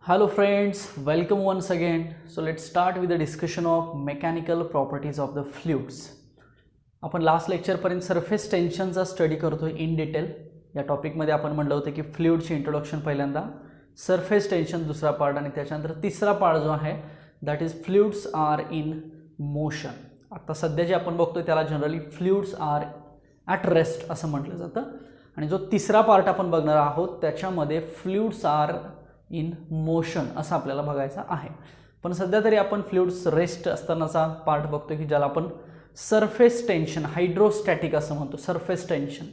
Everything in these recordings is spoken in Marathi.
Hello friends, welcome once again. So let's start with the discussion of mechanical properties of the fluids. आपण लास्ट लेक्चर पर्यंत सरफेस टेन्शनचा स्टडी करतोय इन डिटेल. या टॉपिक मध्ये आपण म्हणलं होतं की फ्लुइडचे इंट्रोडक्शन पहिल्यांदा, सरफेस टेन्शन दुसरा पार्ट आणि त्याच्यानंतर तिसरा पार्ट जो आहे that is fluids are in motion. आता सध्या जे आपण बघतोय त्याला generally fluids are at rest असं म्हटलं जातं आणि जो तिसरा पार्ट आपण बघणार आहोत त्याच्यामध्ये फ्लुइड्स आर इन मोशन असं आपल्याला बघायचं आहे. पण सध्या तरी आपण फ्लुइड्स रेस्ट असतानाचा पार्ट बघतो की ज्याला आपण सरफेस टेन्शन हायड्रोस्टॅटिक असं म्हणतो. Surface tension.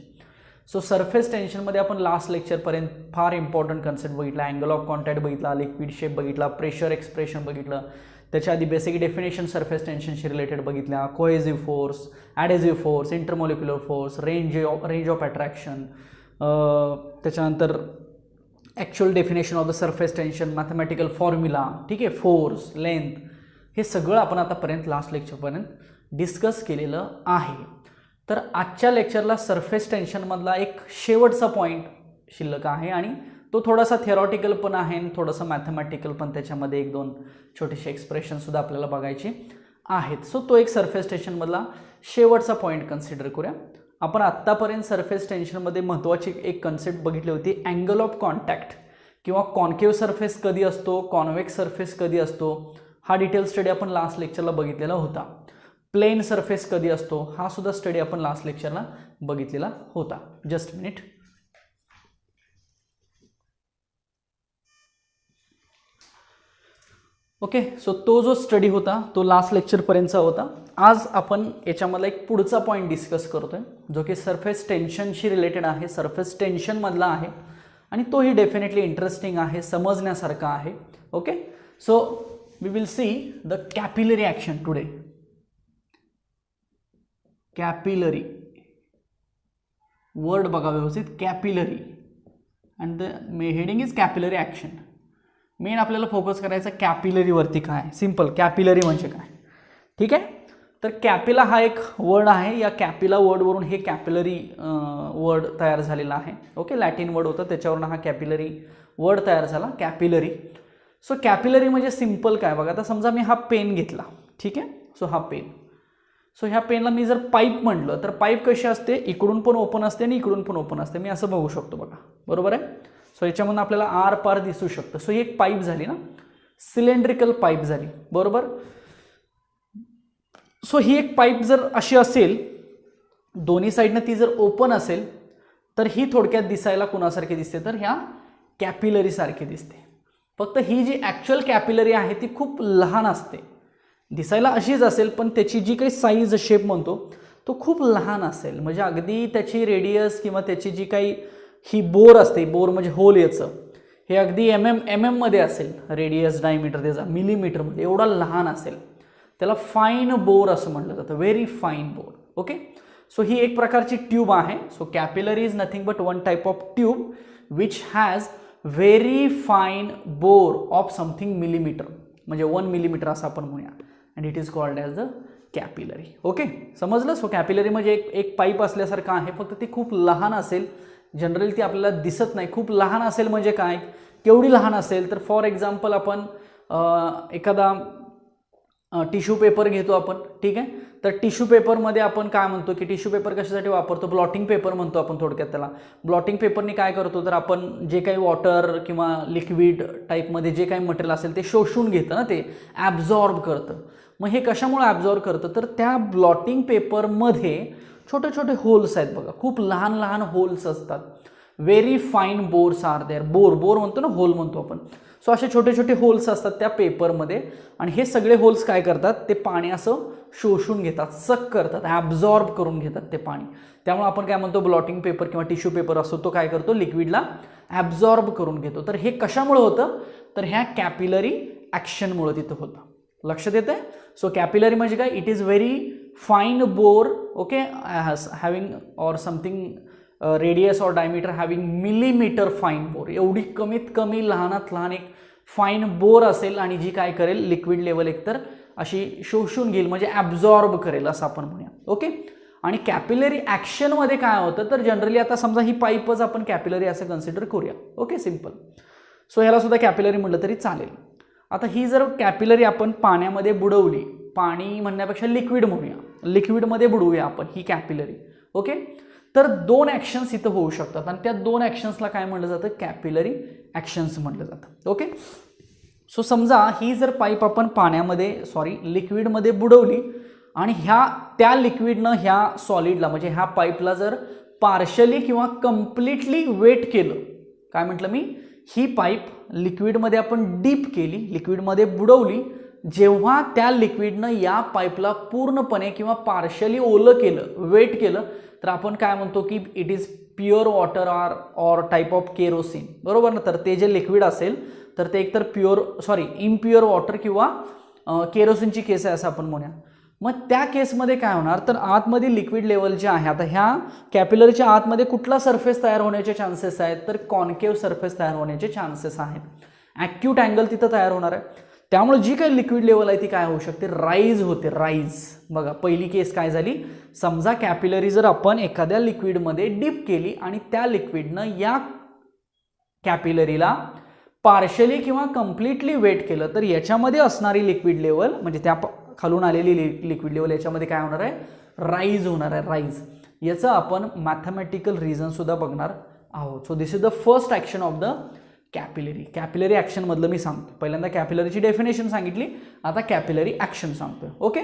सो सरफेस टेन्शनमध्ये आपण लास्ट लेक्चरपर्यंत फार इम्पॉर्टंट कन्सेप्ट बघितला, अँगल ऑफ कॉन्टॅक्ट बघितला, लिक्विड शेप बघितला, प्रेशर एक्सप्रेशन बघितलं, त्याच्या आधी बेसिक डेफिनेशन सरफेस टेन्शनशी रिलेटेड बघितल्या, cohesive force, adhesive force, intermolecular force, range of attraction, त्याच्यानंतर actual definition of the surface tension, mathematical formula, ठीक आहे, फोर्स, लेंथ, हे सगळं आपण आतापर्यंत लास्ट लेक्चरपर्यंत डिस्कस केलेलं आहे. तर आजच्या लेक्चरला सरफेस टेन्शनमधला एक शेवटचा पॉईंट शिल्लक आहे आणि तो थोडासा थिअरॉटिकल पण आहे आणि थोडासा मॅथमॅटिकल पण, त्याच्यामध्ये एक दोन छोटेसे एक्सप्रेशनसुद्धा आपल्याला बघायचे आहेत. सो तो एक सरफेस टेन्शनमधला शेवटचा पॉईंट कन्सिडर करूया. आपण आत्तापर्यंत सरफेस टेन्शनमध्ये महत्त्वाची एक कन्सेप्ट बघितली होती, अँगल ऑफ कॉन्टॅक्ट किंवा कॉन्केव्ह सरफेस कधी असतो, कॉन्व्हेक्स सरफेस कधी असतो, हा डिटेल स्टडी आपण लास्ट लेक्चरला बघितलेला होता. प्लेन सरफेस कधी असतो हा सुद्धा स्टडी आपण लास्ट लेक्चरला बघितलेला होता. Just minute. ओके, सो तो जो स्टडी होता तो लास्ट लेक्चरपर्यंतचा होता. आज आपण याच्यामधला एक पुढचा पॉईंट डिस्कस करतोय जो की सरफेस टेन्शनशी रिलेटेड आहे, सरफेस टेन्शनमधला आहे आणि तोही डेफिनेटली इंटरेस्टिंग आहे, समजण्यासारखा आहे. Okay, so we will see the capillary action today. Capillary word बघा व्यवस्थित, capillary and the heading is capillary action. Main आपल्याला फोकस करायचा कॅपिलरीवरती. काय सिंपल, कॅपिलरी म्हणजे काय, ठीक आहे. तर कॅपिला हा एक वर्ड आहे, या कॅपिला वर्डवरून हे कॅपिलरी वर्ड तयार झालेला आहे. ओके, लॅटिन वर्ड होतं त्याच्यावरून हा कॅपिलरी वर्ड तयार झाला, कॅपिलरी. सो कॅपिलरी म्हणजे सिंपल काय बघा, आता समजा मी हा पेन घेतला, ठीक आहे. सो हा पेन, सो ह्या पेनला मी जर पाईप म्हटलं तर पाईप कशी असते, इकडून पण ओपन असते आणि इकडून पण ओपन असते. मी असं बघू शकतो बघा, बरोबर आहे. सो याच्यामधून आपल्याला आर पार दिसू शकतं. सो ही एक पाईप झाली ना, सिलेंड्रिकल पाईप झाली, बरोबर. सो ही एक पाईप जर अशी असेल, दोन्ही साईडनं ती जर ओपन असेल तर ही थोडक्यात दिसायला कुणासारखी दिसते, तर ह्या कॅपिलरी सारखी दिसते. फक्त ही जी ॲक्च्युअल कॅपिलरी आहे ती खूप लहान असते, दिसायला अशीच असेल पण त्याची जी काही साईज शेप म्हणतो तो खूप लहान असेल. म्हणजे अगदी त्याची रेडियस किंवा त्याची जी काही ही बोर असते, बोर म्हणजे होल, याचं हे अगदी एम मध्ये असेल, रेडियस डायमीटर त्याचा मिलीमीटरमध्ये एवढा लहान असेल. त्याला फाईन बोर असं म्हटलं जातं, very fine bore. Okay, so ही एक प्रकारची ट्यूब आहे. So capillary is nothing but one type of tube which has very fine bore of something millimetre, म्हणजे 1 मिलीमीटर असं आपण म्हणूया, and it is called as the capillary. Okay, समजलं. सो कॅपिलरी म्हणजे एक पाईप असल्यासारखं आहे, फक्त ती खूप लहान असेल, जनरली ती आपल्याला दिसत नाही. खूप लहान असेल म्हणजे काय, केवढी लहान असेल तर फॉर एक्झाम्पल आपण एखादा टिश्यू पेपर घेतो आपण, ठीक आहे. तर टिश्यू पेपरमध्ये आपण काय म्हणतो की टिश्यू पेपर कशासाठी वापरतो, ब्लॉटिंग पेपर म्हणतो आपण थोडक्यात त्याला. ब्लॉटिंग पेपरने काय करतो, तर आपण जे काही वॉटर किंवा लिक्विड टाईपमध्ये जे काही मटेरियल असेल ते शोषून घेतं ना, ते ॲब्झॉर्ब करतं. मग हे कशामुळे ॲब्झॉर्ब करतं, तर त्या ब्लॉटिंग पेपरमध्ये छोटे छोटे होल्स आहेत बघा, खूप लहान लहान होल्स असतात. Very fine bores are there. Bore म्हणतो ना, होल म्हणतो आपण. सो असे छोटे छोटे होल्स असतात त्या पेपरमध्ये आणि हे सगळे होल्स काय करतात, ते पाणी असं शोषून घेतात, सक करतात, ॲब्झॉर्ब करून घेतात ते पाणी. त्यामुळे आपण काय म्हणतो, ब्लॉटिंग पेपर किंवा टिश्यू पेपर असतो तो काय करतो, लिक्विडला ॲब्झॉर्ब करून घेतो. तर हे कशामुळे होतं, तर ह्या कॅपिलरी ॲक्शनमुळे तिथं होतं. लक्षात येतं आहे. सो कॅपिलरी म्हणजे काय, it is very fine bore, okay, having or something radius or diameter having millimetre fine bore. एवढी कमीत कमी लहानात लहान एक फाईन बोर असेल आणि जी काय करेल, लिक्विड लेवल एकतर अशी शोषून घेईल, म्हणजे ॲब्झॉर्ब करेल असं आपण म्हणूया. ओके, आणि कॅपिलरी ॲक्शनमध्ये काय होतं, तर जनरली आता समजा ही पाईपच आपण कॅपिलरी असं कन्सिडर करूया. Okay, simple. सो ह्याला सुद्धा कॅपिलरी म्हटलं तरी चालेल. आता ही जर कॅपिलरी आपण पाण्यामध्ये बुडवली, पाणी म्हणण्यापेक्षा लिक्विड म्हणूया, लिक्विडमध्ये बुडवूया आपण ही कॅपिलरी. ओके, तर दोन ॲक्शन्स इथं होऊ शकतात आणि त्या दोन ॲक्शन्सला काय म्हटलं जातं, कॅपिलरी ॲक्शन्स म्हटलं जातं. ओके, सो समजा ही जर पाईप आपण पाण्यामध्ये लिक्विडमध्ये बुडवली आणि त्या लिक्विडनं ह्या सॉलिडला म्हणजे ह्या पाईपला जर पार्शली किंवा कम्प्लिटली वेट केलं, काय म्हटलं मी, ही पाईप लिक्विडमध्ये आपण डीप केली, लिक्विडमध्ये बुडवली, जेव्हा त्या लिक्विडनं या पाईपला पूर्णपणे किंवा पार्शली ओलं केलं, वेट केलं, तर आपण काय म्हणतो की it is pure water or type of kerosene, बरोबर ना. तर ते जे लिक्विड असेल तर ते एकतर इम्प्युअर वॉटर किंवा केरोसिनची केस आहे असं आपण म्हणूया. मग त्या केसमध्ये काय होणार, तर आतमध्ये लिक्विड लेवल जे आहे, आता ह्या कॅपिलरीच्या आतमध्ये कुठला सरफेस तयार होण्याचे चान्सेस आहेत, तर कॉन्केव्ह सरफेस तयार होण्याचे चान्सेस आहेत. ॲक्यूट अँगल तिथं तयार होणार आहे. त्यामुळे जी काही लिक्विड लेवल आहे ती काय होऊ शकते, राईज होते, राईज. बघा पहिली केस काय झाली, समजा कॅपिलरी जर आपण एखाद्या लिक्विडमध्ये डीप केली आणि त्या लिक्विडनं या कॅपिलरीला पार्शली किंवा कम्प्लिटली वेट केलं, तर याच्यामध्ये असणारी लिक्विड लेवल म्हणजे त्या खालून आलेली लिक्विड लेवल याच्यामध्ये काय होणार आहे, राईज होणार आहे, राईज. याचं आपण मॅथमॅटिकल रिझन सुद्धा बघणार आहोत. So this is the first action of the capillary. Capillary action मधलं मी सांगतो. पहिल्यांदा कॅपिलरीची डेफिनेशन सांगितली, आता कॅपिलरी ॲक्शन सांगतोय. ओके,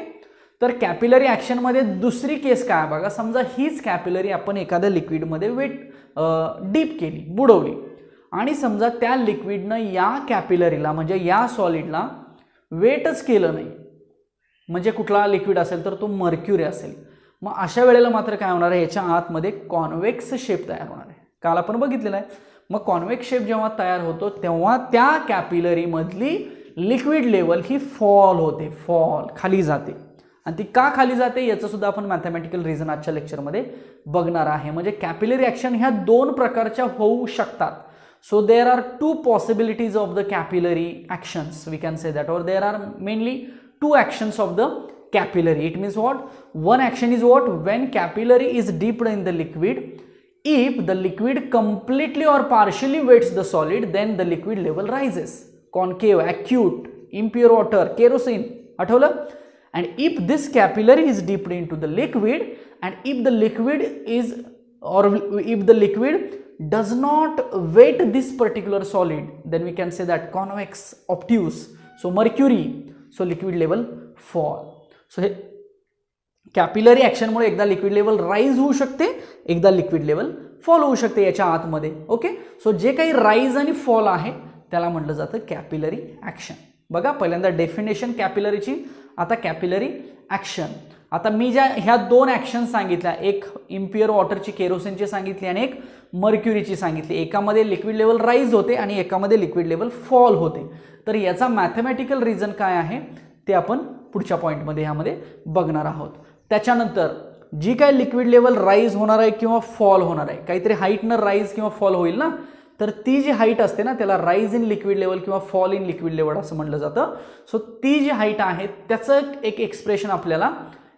तर कॅपिलरी ॲक्शनमध्ये दुसरी केस काय बघा, समजा हीच कॅपिलरी आपण एखाद्या लिक्विडमध्ये डीप केली, बुडवली आणि समजा त्या लिक्विडनं या कॅपिलरीला म्हणजे या सॉलिडला वेटच केलं नाही, म्हणजे कुठला लिक्विड असेल तर तो मर्क्युरी असेल. मग अशा वेळेला मात्र काय होणार आहे, याच्या आतमध्ये कॉन्व्हेक्स शेप तयार होणार आहे. काल आपण बघितलेलं आहे. मग कॉन्व्हेक्स शेप जेव्हा तयार होतो तेव्हा त्या कॅपिलरीमधली लिक्विड लेवल ही फॉल होते, खाली जाते. आणि ती का खाली जाते याचं सुद्धा आपण मॅथमॅटिकल रिझन आजच्या लेक्चरमध्ये बघणार आहे. म्हणजे कॅपिलरी ॲक्शन ह्या दोन प्रकारच्या होऊ शकतात. So there are two possibilities of the capillary actions, we can say that, or there are mainly two actions of the capillary. It means what? One action is what? When capillary is dipped in the liquid, if the liquid completely or partially weights the solid, then the liquid level rises. Concave, acute, impure water, kerosene. आठवलं? And if this capillary is dipped into the liquid, and if the liquid is, or if the liquid does not weight this particular solid, then we can say that convex, obtuse, so mercury, so liquid level fall. So हे कॅपिलरी ॲक्शनमुळे एकदा लिक्विड लेवल राईज होऊ शकते, एकदा लिक्विड लेवल फॉल होऊ शकते याच्या आतमध्ये. ओके, सो जे काही राईज आणि फॉल आहे त्याला म्हटलं जातं कॅपिलरी ॲक्शन. बघा पहिल्यांदा डेफिनेशन कॅपिलरीची, आता कॅपिलरी ॲक्शन. आता मी ह्या दोन ॲक्शन सांगितल्या, एक इम्प्युअर वॉटरची केरोसिनची सांगितली आणि एक मर्क्युरीची सांगितली. एकामध्ये लिक्विड लेवल राईज होते आणि एकामध्ये लिक्विड लेवल फॉल होते. तर याचा मॅथमॅटिकल रिझन काय आहे ते आपण पुढच्या पॉईंटमध्ये ह्यामध्ये बघणार आहोत. त्याच्यानंतर जी काय लिक्विड लेवल राईज होणार आहे किंवा फॉल होणार आहे, काहीतरी हाईटनं राईज किंवा फॉल होईल ना, तर ती जी हाईट असते ना त्याला राईज इन लिक्विड लेवल किंवा फॉल इन लिक्विड लेवल असं म्हटलं जातं. सो ती जी हाईट आहे त्याचं एक एक्सप्रेशन आपल्याला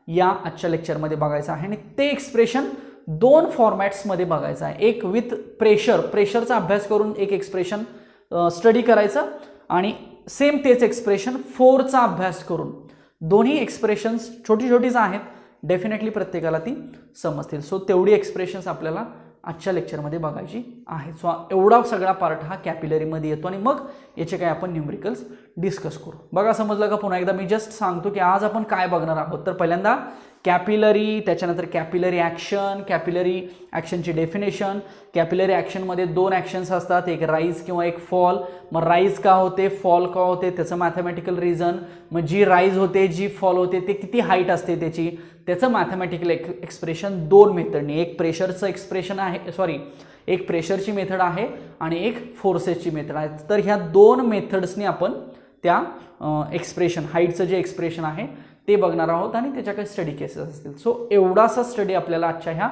या आजच्या लेक्चरमध्ये बघायचं आहे आणि ते एक्सप्रेशन दोन फॉर्मॅट्समध्ये बघायचं आहे. एक विथ प्रेशरचा अभ्यास करून एक एक्सप्रेशन स्टडी करायचं आणि सेम तेच एक्सप्रेशन फोर्सचा अभ्यास करून. दोन्ही एक्सप्रेशन्स छोटी छोटीच आहेत, डेफिनेटली प्रत्येकाला ती समजतील. सो तेवढी एक्सप्रेशन्स आपल्याला आजच्या लेक्चरमध्ये बघायची आहे. सो एवढा सगळा पार्ट हा कॅपिलरीमध्ये येतो आणि मग याचे काय आपण न्यूमरिकल्स डिस्कस करू. बघा समजलं का? पुन्हा एकदा मी जस्ट सांगतो की आज आपण काय बघणार आहोत. तर पहिल्यांदा कॅपिलरी, त्याच्यानंतर कॅपिलरी ॲक्शन, कॅपिलरी ॲक्शनची डेफिनेशन. कॅपिलरी ॲक्शनमध्ये दोन ॲक्शन्स असतात, एक राईज किंवा एक फॉल. मग राईज का होते, फॉल का होते, त्याचं मॅथमॅटिकल रिझन. मग जी राईज होते, जी फॉल होते, ते किती हाईट असते त्याची, त्याचं मॅथमॅटिकल एक्सप्रेशन दोन मेथडनी. एक प्रेशरचं एक्सप्रेशन आहे, एक प्रेशरची मेथड आहे आणि एक फोर्सेसची मेथड आहे. तर ह्या दोन मेथड्सनी आपण त्या एक्सप्रेशन, हाईटचं जे एक्सप्रेशन आहे ते बघणार आहोत आणि त्याच्या काही स्टडी केसेस असतील. सो एवढासा स्टडी आपल्याला आजच्या ह्या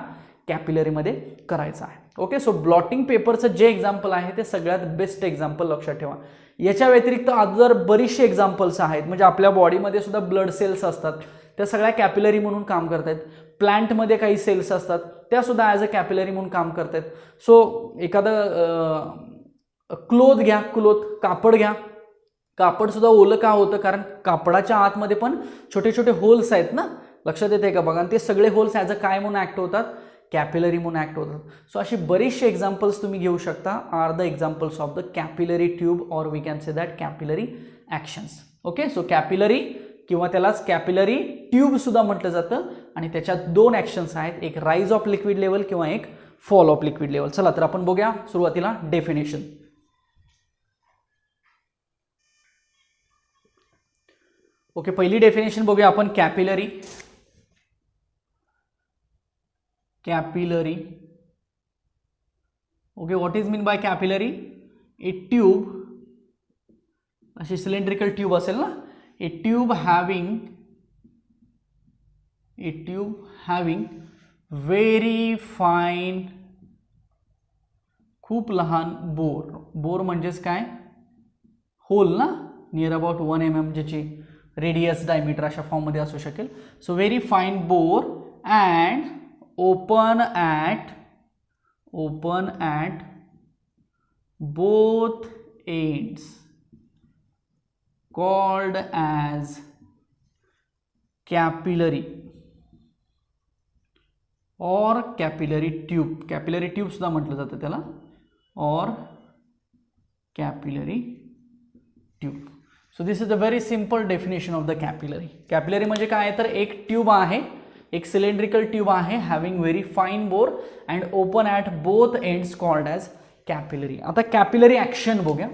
कॅपिलरीमध्ये करायचा आहे. ओके, सो ब्लॉटिंग पेपरचं जे एक्झाम्पल आहे ते सगळ्यात बेस्ट एक्झाम्पल लक्षात ठेवा. याच्या व्यतिरिक्त अदर बरीचशी एक्झाम्पल्स आहेत. म्हणजे आपल्या बॉडीमध्ये सुद्धा ब्लड सेल्स असतात, त्या सगळ्या कॅपिलरी म्हणून काम करत आहेत. प्लांटमध्ये काही सेल्स असतात, त्या सुद्धा ॲज अ कॅपिलरी म्हणून काम करत आहेत. सो एखादं क्लोथ घ्या, क्लोथ कापड घ्या. कापड सुद्धा ओलं का होतं? कारण कापडाच्या आतमध्ये पण छोटे छोटे होल्स आहेत ना, लक्षात येते का बघा. आणि ते सगळे होल्स ॲज अ काय म्हणून ॲक्ट होतात? कॅपिलरी म्हणून ॲक्ट होतात. सो अशी बरीचशी एक्झाम्पल्स तुम्ही घेऊ शकता. Are the examples of the capillary tube or we can say that capillary actions. Okay, so capillary किंवा त्यालाच कॅपिलरी ट्यूब सुद्धा म्हटलं जातं. आणि त्याच्यात दोन ॲक्शन्स आहेत, एक राईज ऑफ लिक्विड लेवल किंवा एक फॉल ऑफ लिक्विड लेवल. चला तर आपण बघूया सुरुवातीला डेफिनेशन. ओके, पहिली डेफिनेशन बघूया आपण capillary. Capillary, okay, what is mean by capillary? A tube, अशी सिलेंड्रिकल ट्यूब असेल ना, ए ट्यूब हॅव्हिंग व्हेरी फाईन, खूप लहान बोर. बोर म्हणजेच काय? होल ना, नियर अबाउट 1 mm, ज्याची रेडियस डायमीटर अशा फॉर्ममध्ये असू शकेल. So very fine bore and open at both ends called as capillary और कॅपिलरी ट्यूब. कॅपिलरी ट्यूब सुद्धा म्हटलं जातं त्याला, और capillary tube. So this is a very simple definition of the capillary. Capillary म्हणजे काय? तर एक ट्यूब आहे, एक सिलेंड्रिकल ट्यूब आहे, having very fine bore and open at both ends called as capillary. आता कॅपिलरी ॲक्शन बघूया.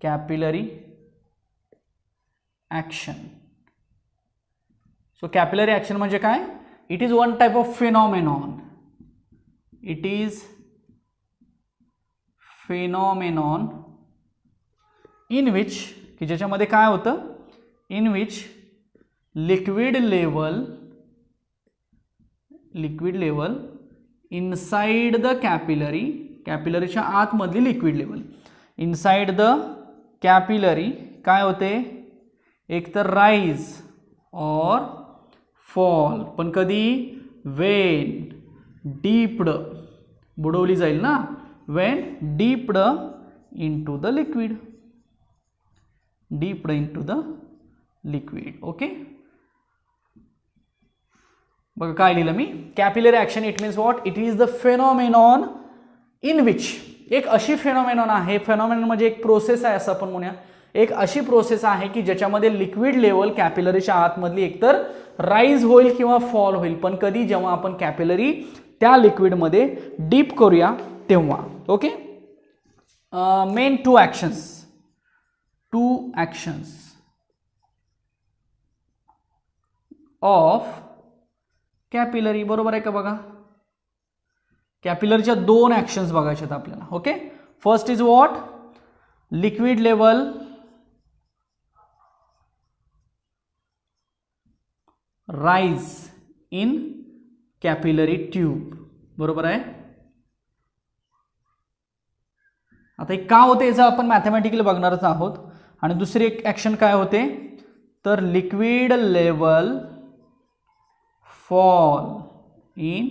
Capillary action. So capillary action म्हणजे काय? It is one type of phenomenon. It is phenomenon in which, की ज्याच्यामध्ये काय होतं? In which liquid level inside the capillary, कॅपिलरीच्या आतमधली liquid level inside the capillary काय होते? एक तर राईज और फॉल. पण कधी? वेन डीप्ड, बुडवली जाईल ना, when dipped into the liquid, deep into the liquid. Okay, बघा काय लिहिलं मी? Capillary action it means what? It is the phenomenon in which, एक अशी फेनॉमेनॉन आहे, फेनॉमेनॉन म्हणजे एक प्रोसेस आहे असं आपण म्हणूया. एक अशी प्रोसेस आहे की ज्याच्यामध्ये लिक्विड लेवल कॅपिलरीच्या आतमधली एकतर राईज होईल किंवा फॉल होईल. पण कधी? जेव्हा आपण कॅपिलरी त्या लिक्विडमध्ये डीप करूया तेव्हा. Okay, main two actions of capillary. बरोबर आहे का बघा? कॅपिलरीच्या दोन ॲक्शन्स बघायचे आहेत आपल्याला. Okay, first is what? Liquid level rise in capillary tube. बरोबर आहे? आता एक का होते याचं आपण मॅथमॅटिकली बघणारच आहोत. आणि दुसरी एक ॲक्शन काय होते? तर liquid level fall in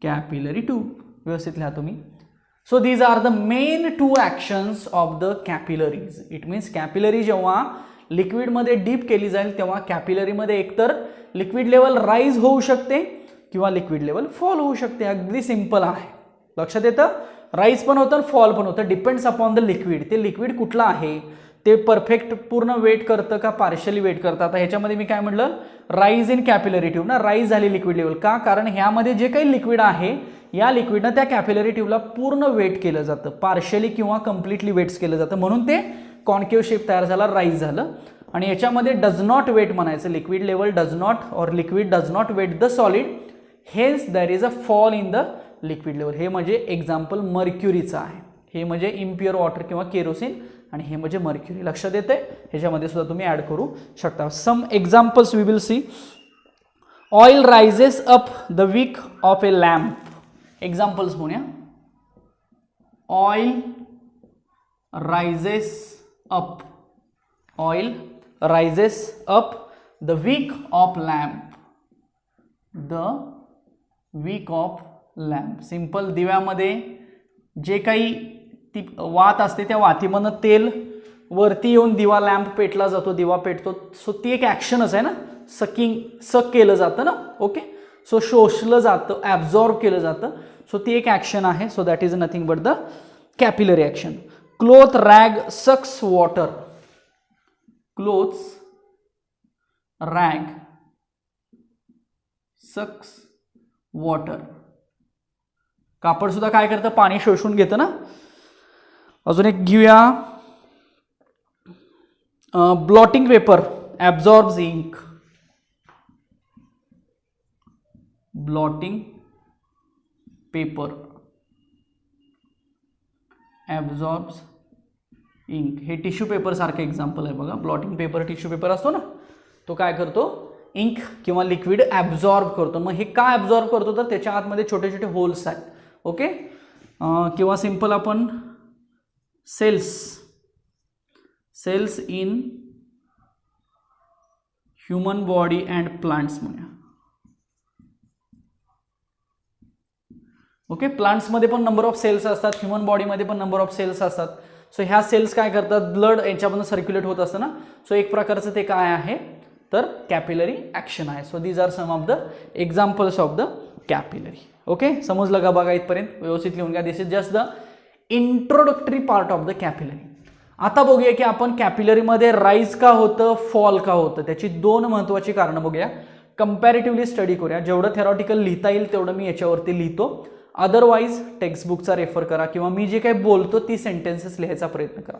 capillary tube. व्यवस्थित लिहा तुम्ही. So these are the main two actions of the capillaries. It means capillary जेव्हा लिक्विडमध्ये डीप केली जाईल तेव्हा कॅपिलरीमध्ये एकतर लिक्विड लेवल राईज होऊ शकते किंवा लिक्विड लेवल फॉल होऊ शकते. अगदी सिंपल आहे. लक्षात येतं? राईज पण होतं फॉल पण होतं, डिपेंड्स अपॉन द लिक्विड. ते लिक्विड कुठलं आहे, ते परफेक्ट पूर्ण वेट करतं का पार्शली वेट करतं. आता ह्याच्यामध्ये मी काय म्हटलं? राईज इन कॅपिलरी ट्यूब ना, राईज झाली लिक्विड लेवल. का? कारण ह्यामध्ये जे काही लिक्विड आहे या लिक्विडनं त्या कॅपिलरी ट्यूबला पूर्ण वेट केलं जातं, पार्शली किंवा कम्प्लिटली वेट्स केलं जातं, म्हणून ते कॉन्केव्ह शेप तयार झाला, राईज झालं. आणि याच्यामध्ये डज नॉट वेट म्हणायचं, liquid level does not or liquid does not wet the solid, hence there is a fall in the liquid level. हे म्हणजे एक्झाम्पल मर्क्युरीचं आहे. हे म्हणजे इम्प्युअर वॉटर किंवा केरोसिन आणि हे म्हणजे मर्क्युरी. लक्षात येते? ह्याच्यामध्ये सुद्धा तुम्ही ॲड करू शकता. Some examples we will see. Oil rises up the wick of a lamp. Examples म्हणूया. Oil rises up, oil rises up the wick of lamp, the wick of lamp. Simple, दिव्यामध्ये जे काही ती वात असते त्या वातीमधनं तेल वरती येऊन दिवा लॅम्प पेटला जातो, दिवा पेटतो. सो ती एक ॲक्शनच आहे ना, सक केलं जातं ना. ओके, सो शोषलं जातं, ॲब्झॉर्ब केलं जातं. सो ती एक ॲक्शन आहे. So that is nothing but the capillary action. Cloth rag sucks water. Clothes rag sucks water. कापड सुद्धा काय करतं, पाणी शोषून घेतं ना. अजून एक घेऊया, blotting paper absorbs ink. Blotting paper absorbs ink. हे टिश्यू पेपर सारखं एक्झाम्पल आहे बघा. ब्लॉटिंग पेपर टिश्यू पेपर असतो ना, तो काय करतो, इंक किंवा लिक्विड ॲब्झॉर्ब करतो. मग हे का ॲब्झॉर्ब करतो, तर त्याच्या आतमध्ये छोटे छोटे होल्स आहेत. ओके, किंवा सिंपल आपण cells in human body and plants म्हणूया. ओके, प्लांट्समध्ये पण नंबर ऑफ सेल्स असतात, ह्युमन बॉडीमध्ये पण नंबर ऑफ सेल्स असतात. सो ह्या सेल्स काय करतात, ब्लड यांच्यामधून सर्क्युलेट होत असतं ना. सो एक प्रकारचं ते काय आहे, तर कॅपिलरी ॲक्शन आहे. So these are some of the examples of the capillary. Okay, समजलं का बघा इथपर्यंत, व्यवस्थित लिहून घ्या. This is just the introductory part of the capillary. आता बघूया की आपण कॅपिलरीमध्ये राईज का होतं, फॉल का होतं, त्याची दोन महत्त्वाची कारणं बघूया. कंपॅरेटिव्हली स्टडी करूया. जेवढं थेरॉटिकल लिहिता येईल तेवढं मी याच्यावरती लिहितो. अदरवाईज टेक्स्टबुकचा रेफर करा किंवा मी जे काही बोलतो ती सेंटेन्सेस लिहायचा प्रयत्न करा.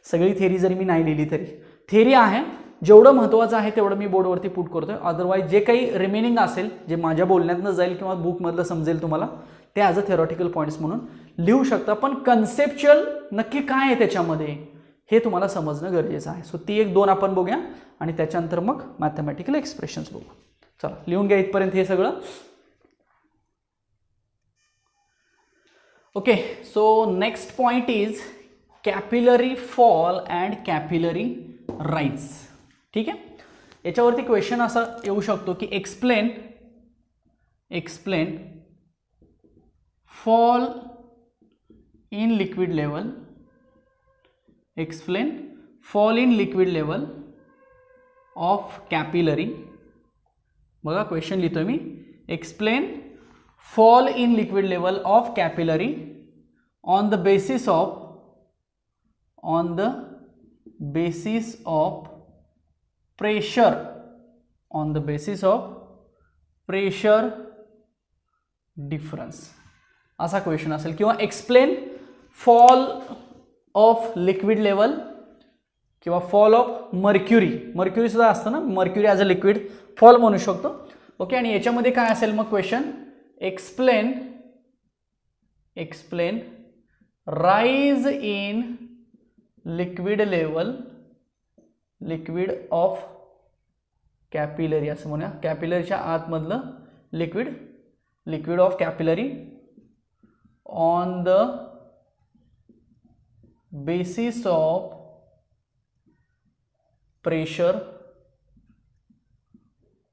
सगळी थेरी जरी मी नाही लिहिली तरी थेरी आहे, जेवढं महत्त्वाचं आहे तेवढं मी बोर्डवरती पुट करतोय. अदरवाईज जे काही रिमेनिंग असेल, जे माझ्या बोलण्यातनं जाईल किंवा बुकमधलं समजेल तुम्हाला, ते ॲज अ थेरॉटिकल पॉईंट्स म्हणून लिहू शकता. पण कन्सेप्च्युअल नक्की काय आहे त्याच्यामध्ये हे तुम्हाला समजणं गरजेचं आहे. सो ती एक दोन आपण बघूया आणि त्याच्यानंतर मग मॅथमॅटिकल एक्सप्रेशन्स बघू. चला लिहून घ्या इथपर्यंत हे सगळं. Okay, so next point is capillary fall and capillary rise. ठीक आहे, याच्यावरती क्वेश्चन असा येऊ शकतो की explain fall in liquid level, explain fall in liquid level of capillary. बघा क्वेश्चन लिहितोय मी, explain fall in liquid level of capillary on the basis of pressure, on the basis of pressure difference असा क्वेश्चन असेल. किंवा explain fall of liquid level किंवा फॉल ऑफ मर्क्युरी सुद्धा असतं ना, mercury as a liquid fall म्हणू शकतो. ओके, आणि याच्यामध्ये काय असेल मग question, explain rise in liquid level, liquid of capillary असं म्हणूया. कॅपिलरीच्या आतमधलं liquid of capillary on the basis of pressure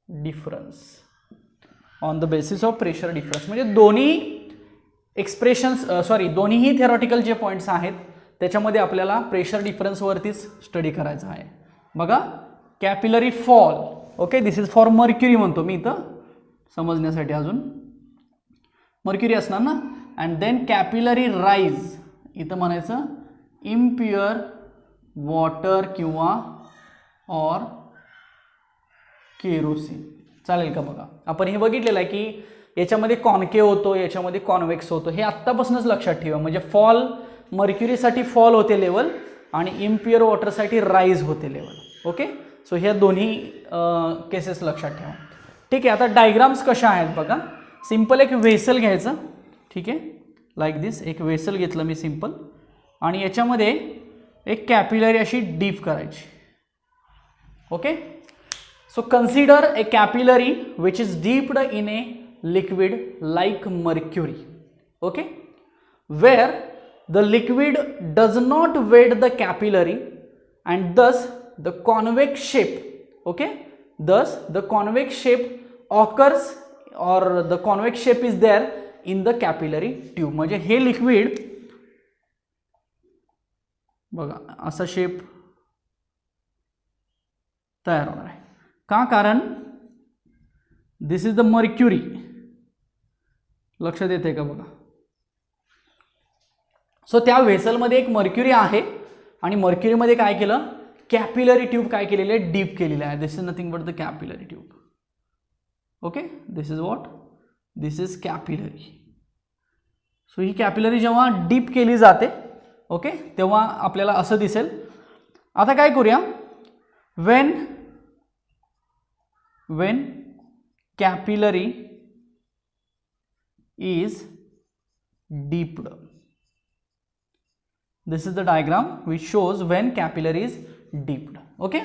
difference. On the basis of pressure difference म्हणजे दोन्ही एक्सप्रेशन्स दोन्हीही थेरॉटिकल जे पॉईंट्स आहेत त्याच्यामध्ये आपल्याला प्रेशर डिफरन्सवरतीच स्टडी करायचं आहे. बघा capillary fall. Okay, this is for mercury म्हणतो मी इथं समजण्यासाठी, अजून मर्क्युरी असणार ना. अँड देन कॅपिलरी राईज, इथं म्हणायचं इम्प्युअर वॉटर किंवा ऑर केरोसिन. चालेल का? बघा आपण हे बघितलेलं आहे की याच्यामध्ये कॉन्केव होतो, याच्यामध्ये कॉन्वेक्स होतो. हे आत्तापासूनच लक्षात ठेवा. म्हणजे फॉल मर्क्युरीसाठी फॉल होते लेवल आणि इम्प्युअर वॉटरसाठी राईज होते लेवल. ओके, सो ह्या दोन्ही केसेस लक्षात ठेवा. ठीक आहे, आता डायग्राम्स कशा आहेत बघा. सिम्पल एक वेसल घ्यायचं. ठीक आहे, लाईक दिस एक वेसल घेतलं मी सिम्पल, आणि याच्यामध्ये एक कॅपिलरी अशी डीप करायची. Okay, so consider a capillary which is dipped in a liquid like mercury. Okay, where the liquid does not wet the capillary and thus the convex shape. Okay, thus the convex shape occurs or the convex shape is there in the capillary tube. म्हणजे हे लिक्विड बघा असा शेप तयार होणार आहे. का? कारण दिस इज द मर्क्युरी. लक्षात येते का बघा. सो त्या व्हेसलमध्ये एक मर्क्युरी आहे आणि मर्क्युरीमध्ये काय केलं, कॅपिलरी ट्यूब काय केलेली आहे, डीप केलेली आहे. This is nothing but the capillary tube. Okay, this is what, this is capillary. So ही कॅपिलरी जेव्हा डीप केली जाते ओके तेव्हा आपल्याला असं दिसेल. आता काय करूया, when capillary is deeped, this is the diagram which shows when capillary is deeped. Okay,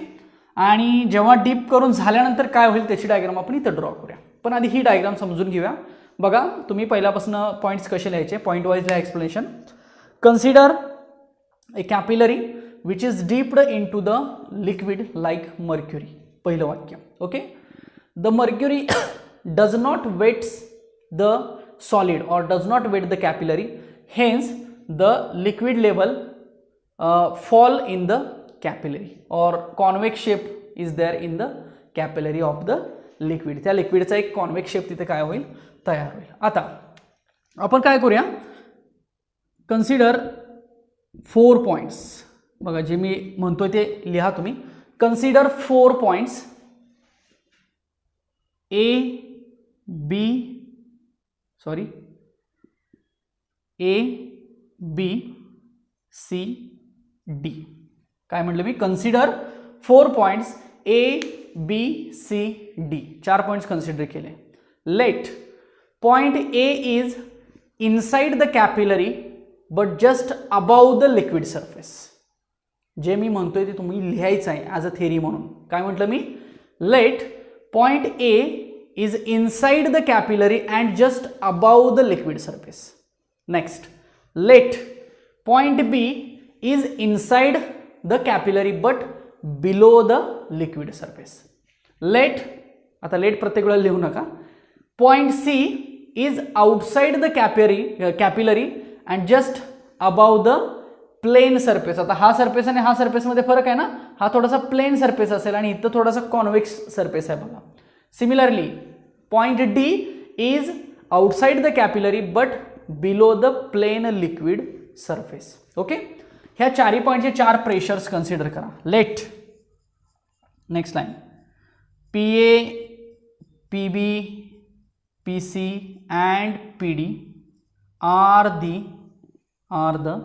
आणि जेव्हा डीप करून झाल्यानंतर काय होईल त्याची डायग्राम आपण इथं ड्रॉ करूया. पण आधी ही डायग्राम समजून घेऊया. बघा तुम्ही पहिल्यापासून पॉईंट्स कसे लिहायचे, पॉईंट वाईज लिहा explanation. Consider a capillary which is dipped into the liquid like mercury. पहिलं वाक्य. Okay, the mercury does not wets the solid or does not wet the capillary, hence the liquid level fall in the capillary or convex shape is there in the capillary of the liquid. त्या लिक्विडचा एक कॉन्वेक्स शेप तिथे काय होईल, तयार होईल. आता आपण काय करूया, कन्सिडर 4 पॉइंट्स. बघा जे मी म्हणतोय ते लिहा तुम्ही. Consider 4 points A B C D. काय म्हटलं मी, consider 4 points A B C D. 4 points consider केले. Let point A is inside the capillary but just above the liquid surface. जे मी म्हणतोय ते तुम्ही लिहायचं आहे ॲज अ थेरी म्हणून. काय म्हटलं मी, let point A is inside the capillary and just above the liquid surface. Next, let point B is inside the capillary but below the liquid surface. Let, आता लेट प्रत्येक वेळेला लिहू नका. Point C is outside the capillary and just above the plane surface. आता हा सरफेस आणि हा सरफेस मध्ये फरक आहे ना, हा थोडासा प्लेन सरफेस असेल आणि इथं थोडासा कॉन्वेक्स सरफेस आहे बघा. Similarly point D is outside the capillary but below the plane liquid surface. Okay, ह्या 4 पॉइंटचे 4 प्रेशर्स कन्सिडर करा. Let, next line, PA, PB, PC and PD are the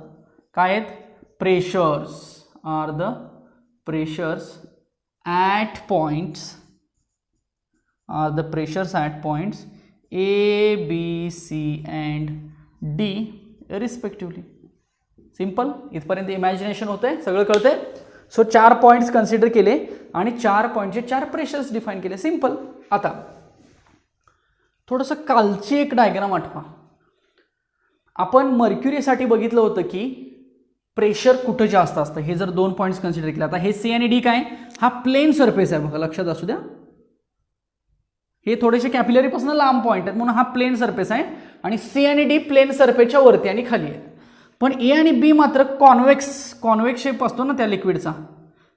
काय आहेत, pressures, are the pressures at points, are the pressures at points A, B, C and D respectively. Simple, इथपर्यंत इमॅजिनेशन होतंय, सगळं कळतंय. सो 4 पॉइंट्स कन्सिडर केले आणि 4 पॉइंटचे 4 प्रेशर्स डिफाईन केले. सिंपल. आता थोडंसं कालची एक डायग्राम आठवा. आपण मर्क्युरीसाठी बघितलं होतं की प्रेशर कुठं जास्त असतं. हे जर 2 पॉइंट्स कन्सिडर केले. आता हे C आणि D काय, हा प्लेन सरफेस आहे बघा, लक्षात असू द्या. हे थोडेसे कॅपिलरीपासून लांब पॉईंट आहेत म्हणून हा प्लेन सरफेस आहे आणि C आणि D प्लेन सरफेसच्या वरती आणि खाली आहे. पण A आणि B मात्र कॉन्वेक्स शेप असतो ना त्या लिक्विडचा,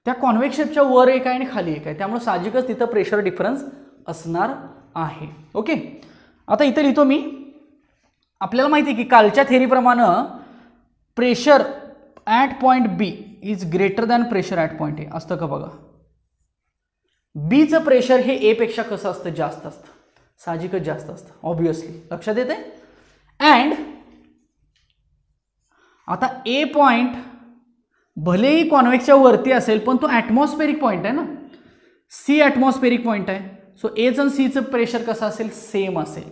त्या कॉन्वेक्स शेपच्या वर एक आहे आणि खाली एक आहे, त्यामुळे साहजिकच तिथं प्रेशर डिफरन्स असणार आहे. ओके, आता इथे लिहितो मी. आपल्याला माहिती आहे की कालच्या थेरीप्रमाणे pressure at point B is greater than pressure at point A असतं का बघा. बीचं प्रेशर हे A पेक्षा कसं असतं, जास्त असतं, साहजिकच जास्त असतं, ऑब्विसली. लक्षात येते. अँड आता A पॉइंट भलेही कॉन्वेक्सच्या वरती असेल पण तो ॲटमॉस्फेरिक पॉईंट आहे ना, C ॲटमॉस्फेरिक पॉईंट आहे. सो Aचं आणि Cचं प्रेशर कसं असेल, सेम असेल.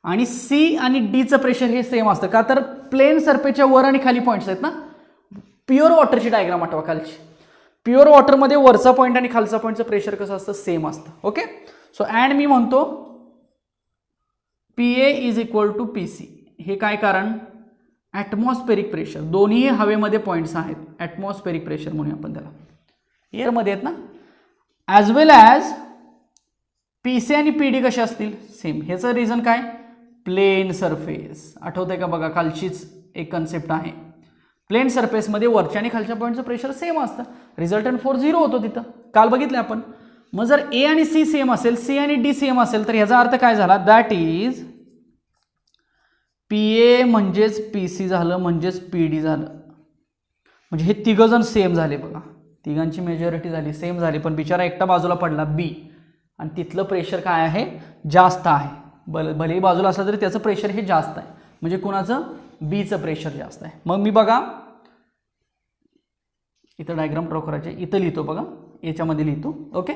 आणि C आणि Dचं प्रेशर हे सेम असतं का, तर प्लेन सरफेसच्या वर आणि खाली पॉईंट्स आहेत ना. प्युअर वॉटरची डायग्राम आठवा कालची. प्युअर वॉटरमध्ये वरचा पॉईंट आणि खालचा पॉईंटचं प्रेशर कसं असतं, सेम असतं. ओके, सो अँड मी म्हणतो PA is equal to PC. हे काय कारण, ॲटमॉस्फेरिक प्रेशर, दोन्ही हवेमध्ये पॉईंट्स आहेत. ॲटमॉस्फेरिक प्रेशर म्हणून आपण त्याला, एअरमध्ये आहेत ना. ॲज वेल ॲज PC आणि PD कसे असतील, सेम. ह्याचं रिझन काय, प्लेन सरफेस. आठवतंय का बघा, कालचीच एक कन्सेप्ट आहे. प्लेन सरफेसमध्ये वरच्या आणि खालच्या पॉईंटचं प्रेशर सेम असतं, रिझल्टंट फोर्स 0 होतो तिथं, काल बघितलं आपण. मग जर ए आणि सी सेम असेल, सी आणि डी सेम असेल, तर ह्याचा अर्थ काय झाला, दॅट इज पी ए म्हणजेच पी सी झालं, म्हणजेच पी डी झालं. म्हणजे हे तिघजण सेम झाले बघा, तिघांची मेजॉरिटी झाली, सेम झाली, पण बिचारा एकटा बाजूला पडला बी, आणि तिथलं प्रेशर काय आहे, जास्त आहे. भलेही बाजूला असलं तरी त्याचं प्रेशर हे जास्त आहे, म्हणजे कुणाचं, बीचं प्रेशर जास्त आहे. मग मी बघा इथं डायग्राम ड्रॉ करायचे, इथं लिहितो बघा, याच्यामध्ये लिहितो. ओके,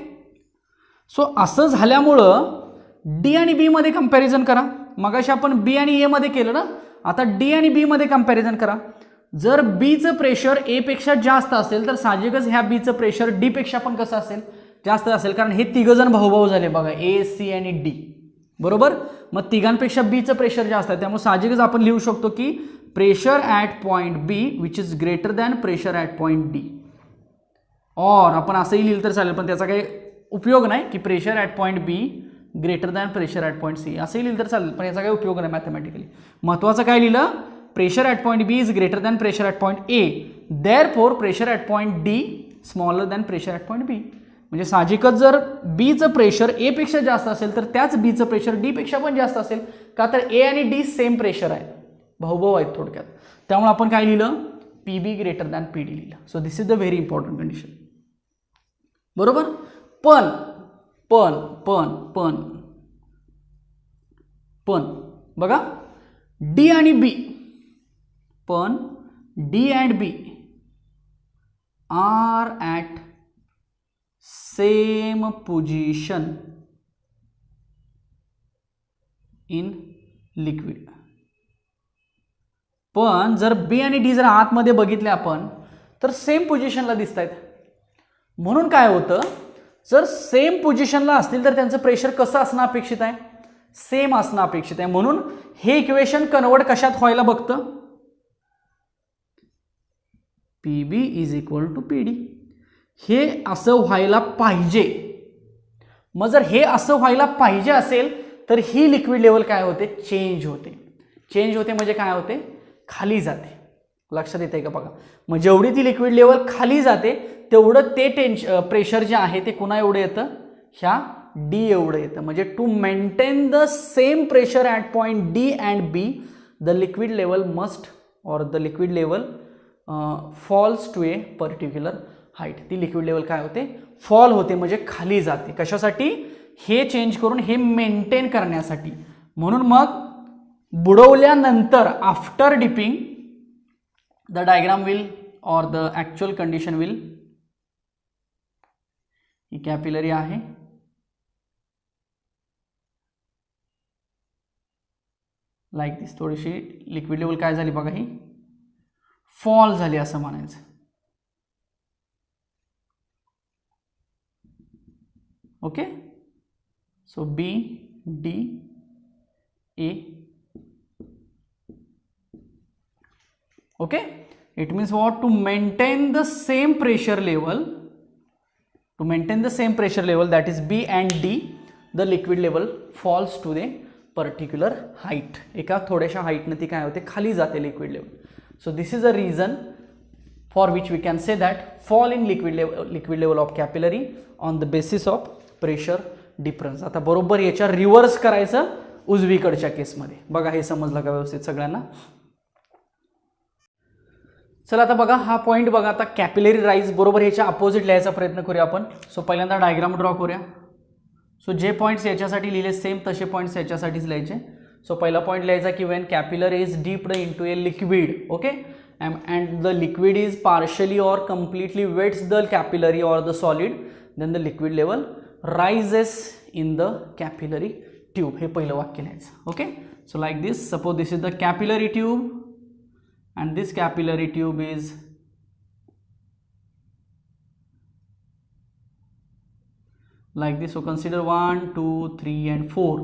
सो असं झाल्यामुळं डी आणि बी मध्ये कंपॅरिझन करा. मगाशी आपण बी आणि ए मध्ये केलं ना, आता डी आणि बी मध्ये कंपॅरिझन करा. जर बीचं प्रेशर ए पेक्षा जास्त असेल तर साहजिकच ह्या बीचं प्रेशर डी पेक्षा पण कसं असेल, जास्त असेल, कारण हे तिघजण भाऊभाऊ झाले बघा, ए सी आणि डी, बरोबर. मग तिघांपेक्षा बीचं प्रेशर जास्त आहे, त्यामुळे साहजिकच आपण लिहू शकतो की pressure at point B which is greater than pressure at point D. Or आपण असंही लिहिलं तर चालेल, पण त्याचा काही उपयोग नाही की pressure at point B greater than pressure at point C, असंही लिहिलं तर चालेल, पण याचा काही उपयोग नाही मॅथमॅटिकली. महत्त्वाचं काय लिहिलं, pressure at point B is greater than pressure at point A, therefore pressure at point D smaller than pressure at point B. म्हणजे साहजिकच जर बीचं प्रेशर ए पेक्षा जास्त असेल तर त्याच बीचं प्रेशर डी पेक्षा पण जास्त असेल, का तर ए आणि डी सेम प्रेशर आहेत, भाऊभाऊ आहेत थोडक्यात. त्यामुळे आपण काय लिहिलं, P B greater than P D लिहिलं. So this is the very important condition, बरोबर. पण पण पण पण पण बघा, डी आणि बी, पण D and B are at same position in liquid. पण जर बी आणि डी जर आतमध्ये बघितले आपण तर सेम पोझिशनला दिसत आहेत. म्हणून काय होतं, जर सेम पोझिशनला असतील तर त्यांचं प्रेशर कसं असणं अपेक्षित आहे, सेम असणं अपेक्षित आहे. म्हणून हे इक्वेशन कन्वर्ट कशात व्हायला बघतं, P B is equal to P D, हे असं व्हायला पाहिजे. मग जर हे असं व्हायला पाहिजे असेल तर ही लिक्विड लेवल काय होते, चेंज होते. चेंज होते म्हणजे काय होते, खाली जाते. लक्षात येते का बघा. मग जेवढी ती लिक्विड लेवल खाली जाते तेवढं ते प्रेशर जे आहे ते कुणा एवढं येतं, ह्या डी एवढं येतं. म्हणजे to maintain the same pressure at point D and B the liquid level must or the liquid level falls to a particular height. ती लिक्विड लेवल काय होते, फॉल होते, म्हणजे खाली जाते. कशासाठी, हे चेंज करून हे मेंटेन करण्यासाठी. म्हणून मग बुडवल्यानंतर after dipping the diagram will or the actual condition will, ही कॅपिलरी आहे, लाईक दिस. थोडीशी लिक्विड लेवल काय झाली बघा, ही फॉल झाली असं म्हणायचं. Okay, so B D A. Okay, it means what, to maintain the same pressure level, to maintain the same pressure level, that is B and D, the liquid level falls to the particular height. एका थोड्याशा हाईटने ती काय होते, खाली जाते liquid level. So this is a reason for which we can say that fall in liquid level of capillary on the basis of pressure difference. आता बरोबर याच्या रिव्हर्स करायचं उजवीकडच्या केसमध्ये. बघा हे समजलं का व्यवस्थित सगळ्यांना. चला आता बघा हा पॉईंट बघा, आता कॅपिलरी राईज बरोबर ह्याच्या अपोजिट लिहायचा प्रयत्न करूया आपण. सो पहिल्यांदा डायग्राम ड्रॉ करूया. सो जे पॉईंट्स याच्यासाठी लिहिले सेम तसे पॉईंट्स याच्यासाठीच लिहायचे. सो पहिला पॉईंट लिहायचा की when capillary is dipped into a liquid, okay, and the liquid is partially or completely wets the capillary or the solid, then the liquid level rises in the capillary tube. हे पहिलं वाक्य लिहायचं. Okay, so like this, suppose this is the capillary tube and this capillary tube is like this. So consider 1 2 3 and 4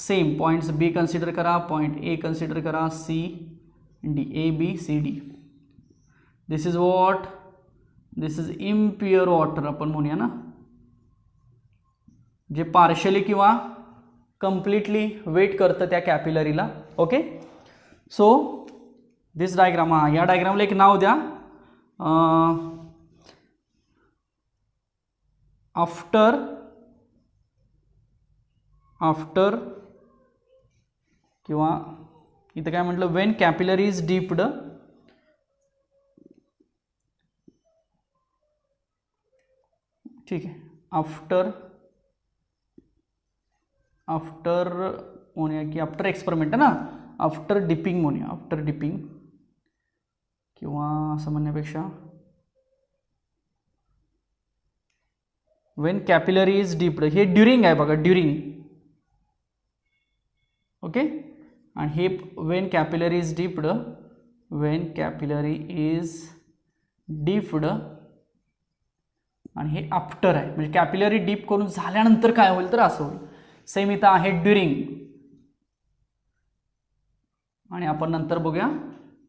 same points. B consider करा, point A consider करा, C D, A B C D. This is what, this is impure water आपण म्हणूया ना, जे पार्शली किंवा कम्प्लिटली वेट करतं त्या कॅपिलरीला. ओके, सो दिस डायग्राम, हां या डायग्रामला एक नाव द्या, आफ्टर किंवा इथं काय म्हटलं, वेन कॅपिलरी इज डीप्ड ठीक आहे, आफ्टर म्हणूया की आफ्टर एक्सपेरिमेंट ना, आफ्टर डिपिंग म्हणूया, आफ्टर डिपिंग किंवा असं म्हणण्यापेक्षा वेन कॅपिलरी इज डीप्ड, हे ड्युरिंग आहे बघा, ड्युरिंग, ओके, आणि हे when capillary is dipped, when capillary is dipped, आणि हे आफ्टर आहे, म्हणजे कॅपिलरी डीप करून झाल्यानंतर काय होईल तर असं होईल. सेम इथं आहे ड्युरिंग, आणि आपण नंतर बघूया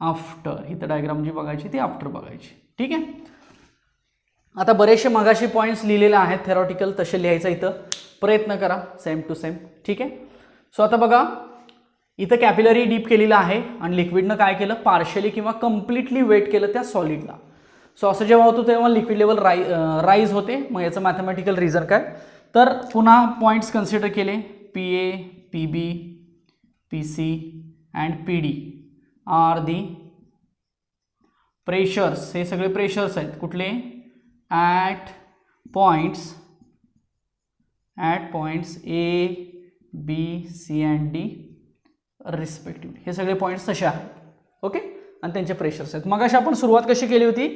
आफ्टर. इथं डायग्राम जी बघायची ती आफ्टर बघायची. ठीक आहे. आता बरेचसे मगाशी पॉईंट्स लिहिलेले आहेत थेरॉटिकल, तसे लिहायचा इथं प्रयत्न करा, सेम टू सेम. ठीक आहे. सो आता बघा, इथं कॅपिलरी डीप केलेलं आहे आणि लिक्विडनं काय केलं, पार्शियली किंवा कम्प्लिटली वेट केलं त्या सॉलिडला. सो असं जेव्हा होतं तेव्हा लिक्विड लेवल राईज होते. मग याचं मॅथमॅटिकल रिझन काय, तर पुन्हा पॉईंट्स कन्सिडर केले, PA, PB, PC and PD are the pressures. हे सगळे प्रेशर्स आहेत कुठले, at points A, B, C and D respectively. हे सगळे पॉईंट्स तसे आहेत. ओके, आणि त्यांचे प्रेशर्स आहेत. मगाशी आपण सुरुवात कशी केली होती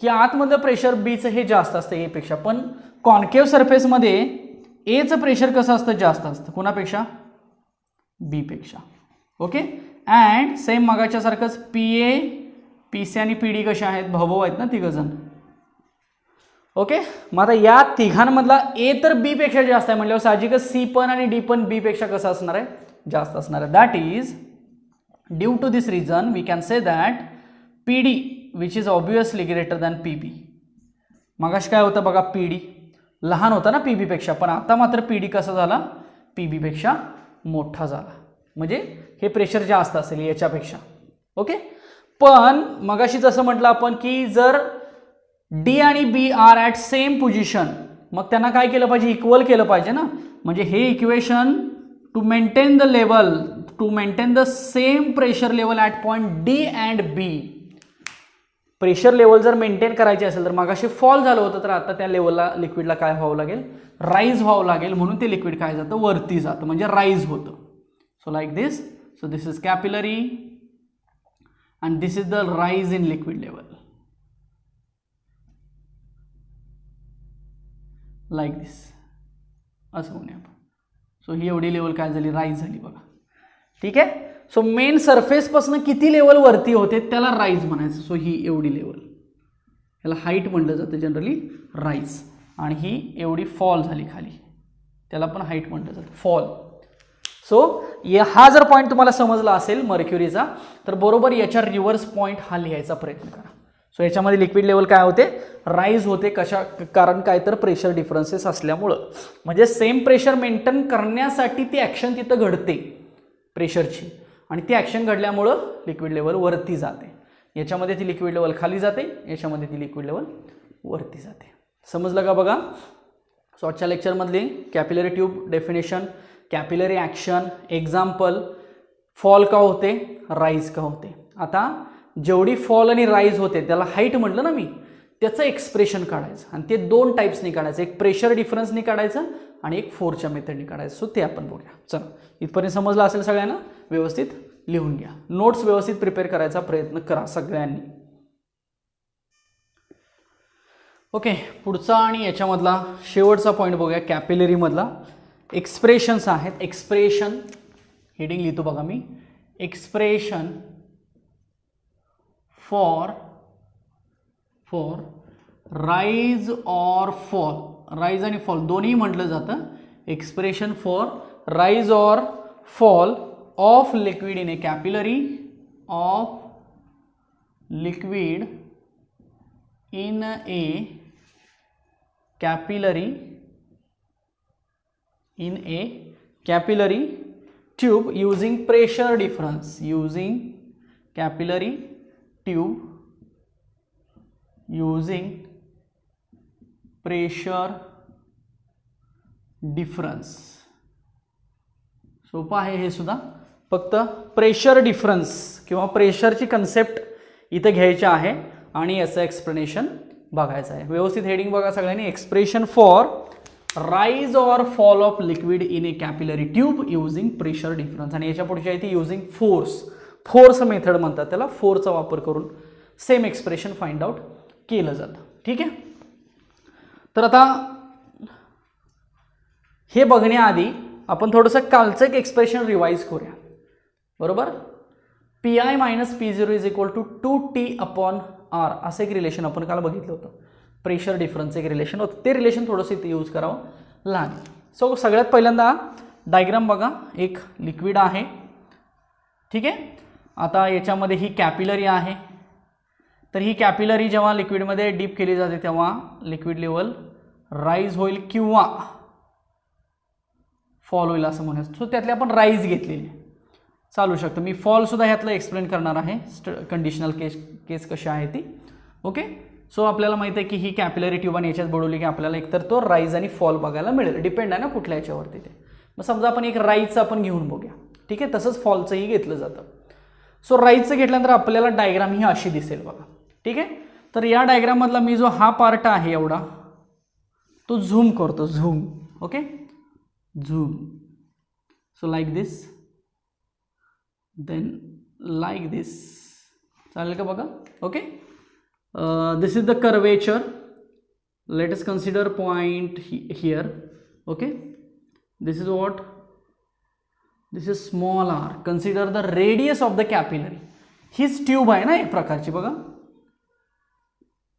की आतमधलं प्रेशर Bचं हे जास्त असतं A पेक्षा, पण कॉन्केव्ह सरफेसमध्ये Aचं प्रेशर कसं असतं, जास्त असतं कोणापेक्षा, B पेक्षा. ओके, अँड सेम मगाच्या सारखंच PA, PC आणि PD कशा आहेत, भाऊ आहेत ना तिघजण. ओके, मग आता या तिघांमधला A तर B पेक्षा जास्त आहे म्हटल्यावर साहजिकच C पण आणि D पण B पेक्षा कसं असणार आहे, जास्त असणार आहे. That is due to this reason we can say that PD which is obviously greater than PB. मगाशी काय होतं बघा, PD लहान होता ना PB पेक्षा, पण आता मात्र PD कसा झाला, PB पेक्षा मोठा झाला. म्हणजे हे प्रेशर जास्त असेल याच्यापेक्षा. ओके, पण मगाशी जसं म्हटलं आपण की जर D आणि B are at same position, मग त्यांना काय केलं पाहिजे, इक्वल केलं पाहिजे ना. म्हणजे हे equation to maintain the level, to maintain the same pressure level at point D and B, pressure level जर मेंटेन करायचे असेल तर मगाशी फॉल झालं होतं, तर आता त्या लेवलला लिक्विडला काय व्हावं लागेल, राईज व्हावं लागेल. म्हणून ते लिक्विड काय जातं, वरती जातं, म्हणजे राईज होतं. So like this. So this is capillary and this is the rise in liquid level, like this, असं म्हणूया आपण. सो ही एवढी लेवल काय झाली, राईज झाली बघा. ठीक आहे. सो मेन सरफेसपासून किती लेवल वरती होते त्याला राईज म्हणायचं. सो ही एवढी लेवल, याला हाईट म्हटलं जातं जनरली, राईज. आणि ही एवढी फॉल झाली खाली, त्याला पण हाईट म्हटलं जातं, फॉल. सो हा जर पॉईंट तुम्हाला समजला असेल मर्क्युरीचा, तर बरोबर याच्या रिव्हर्स पॉईंट हा लिहायचा प्रयत्न करा. सो याच्यामध्ये लिक्विड लेवल काय होते, राईज होते. कशा कारण काय, तर प्रेशर डिफरन्सेस असल्यामुळं. म्हणजे सेम प्रेशर मेंटेन करण्यासाठी ती ॲक्शन तिथं घडते प्रेशरची, आणि ती ॲक्शन घडल्यामुळं लिक्विड लेवल वरती जाते. याच्यामध्ये ती लिक्विड लेवल खाली जाते, याच्यामध्ये ती लिक्विड लेवल वरती जाते. समजलं का बघा. सो आजच्या लेक्चरमधली capillary tube definition, capillary action, example, fall का होते, राईज का होते. आता जेवढी फॉल आणि राईज होते त्याला हाईट म्हटलं ना मी, त्याचं एक्सप्रेशन काढायचं, आणि ते दोन टाईप्सनी काढायचं, एक प्रेशर डिफरन्सनी काढायचं आणि एक फोर्सच्या मेथडनी काढायचं. सो ते आपण बघूया. चला, इथपर्यंत समजलं असेल सगळ्यांना, व्यवस्थित लिहून घ्या, नोट्स व्यवस्थित प्रिपेअर करायचा प्रयत्न करा सगळ्यांनी. ओके, पुढचा आणि याच्यामधला शेवटचा पॉईंट बघूया. कॅपिलरीमधला एक्सप्रेशन्स आहेत. एक्सप्रेशन हेडिंग लिहितो बघा मी, expression for rise or fall. Rise आणि फॉल दोन्ही म्हटलं जातं. Expression for rise or fall of liquid in a capillary, of liquid in a capillary, in a capillary tube using pressure difference, using capillary tube using pressure difference. सोपं आहे हे सुद्धा. फक्त प्रेशर डिफरन्स किंवा प्रेशरची कन्सेप्ट इथे घ्यायची आहे आणि याचं एक्सप्लेनेशन बघायचं आहे. व्यवस्थित हेडिंग बघा सगळ्यांनी. Expression for rise or fall of liquid in a capillary tube using pressure difference. आणि याच्या पुढची आहे ती युजिंग फोर्स मेथड म्हणतात त्याला. फोर्सचा वापर करून सेम एक्सप्रेशन फाइंड आउट केलं जातं. ठीक आहे. तर आता हे बघण्याआधी आपण थोडंसं कालचं एक एक्सप्रेशन रिवाइज करूया. बरोबर. PI - P0 is equal to 2T/R असं एक रिलेशन आपण काल बघितलं होतं. प्रेशर डिफरन्स एक रिलेशन होतं. ते रिलेशन थोडंसं इथे यूज करावं लागेल. सो सगळ्यात पहिल्यांदा डायग्राम बघा. एक लिक्विड आहे. ठीक आहे. आता याच्यामध्ये ही कॅपिलरी आहे. तर ही कॅपिलरी जेव्हा लिक्विडमध्ये डीप केली जाते तेव्हा लिक्विड लेवल राईज होईल किंवा फॉल होईल असं म्हणूया. सो त्यातले आपण राईज घेतलेली चालू शकतं. मी फॉलसुद्धा ह्यातलं एक्सप्लेन करणार आहे. कंडिशनल केस कशी आहे ती. ओके. सो आपल्याला माहिती आहे की ही कॅपिलरी ट्यूब आणि याच्यात बुडवली की आपल्याला एकतर तो राईज आणि फॉल बघायला मिळेल. डिपेंड आहे ना कुठल्या याच्यावरती ते. मग समजा आपण एक राईजचं आपण घेऊन बघूया. ठीक आहे. तसंच फॉलचंही घेतलं जातं. सो राईजचं घेतल्यानंतर आपल्याला डायग्राम ही अशी दिसेल बघा. ठीक आहे. तर या डायग्राममधला मी जो हा पार्ट आहे एवढा तो झूम करतो. Zoom. Okay. Zoom. So like this, then like this. चालेल का बघा. Okay. This is the curvature. Let us consider point here. Okay. This is what, this is small r. Consider the radius of the capillary. हीच ट्यूब आहे ना एक प्रकारची बघा.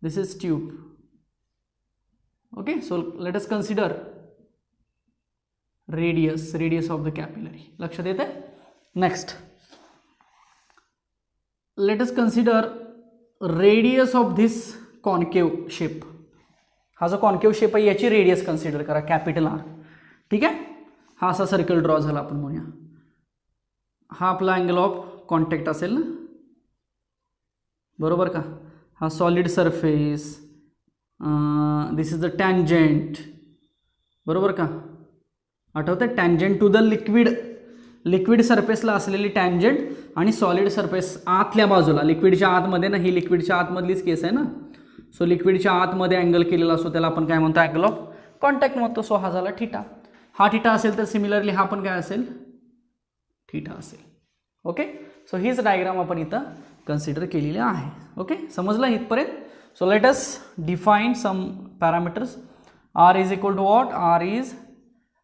This is tube. Okay. So let us consider radius of the capillary. लक्षात येते. Next let us consider radius of this concave shape. हा जो कॉन्केव्ह शेप आहे याची रेडियस कन्सिडर करा, कॅपिटल R. ठीक आहे. हा असा सर्कल ड्रॉ झाला आपण म्हणूया. हा आपला अँगल ऑफ कॉन्टॅक्ट असेल ना. बरोबर का. हा solid surface. This is the tangent. बरोबर का. आठवतं टँजंट टू द लिक्विड सरफेसला असलेली टँजंट आणि सॉलिड सरफेस आतल्या बाजूला लिक्विडच्या आतमध्ये ना. ही लिक्विडच्या आतमधलीच केस आहे ना. सो लिक्विडच्या आतमध्ये अँगल केलेला असतो त्याला आपण काय म्हणतो, अँगल ऑफ कॉन्टॅक्ट म्हणतो. सो हा झाला थीटा. हा थीटा असेल तर सिमिलरली हा पण काय असेल, थीटा असेल. ओके. सो हीच डायग्राम आपण इथं कन्सिडर केलेली आहे. ओके. समजलं इथपर्यंत. So let us define some parameters. R is equal to what, R is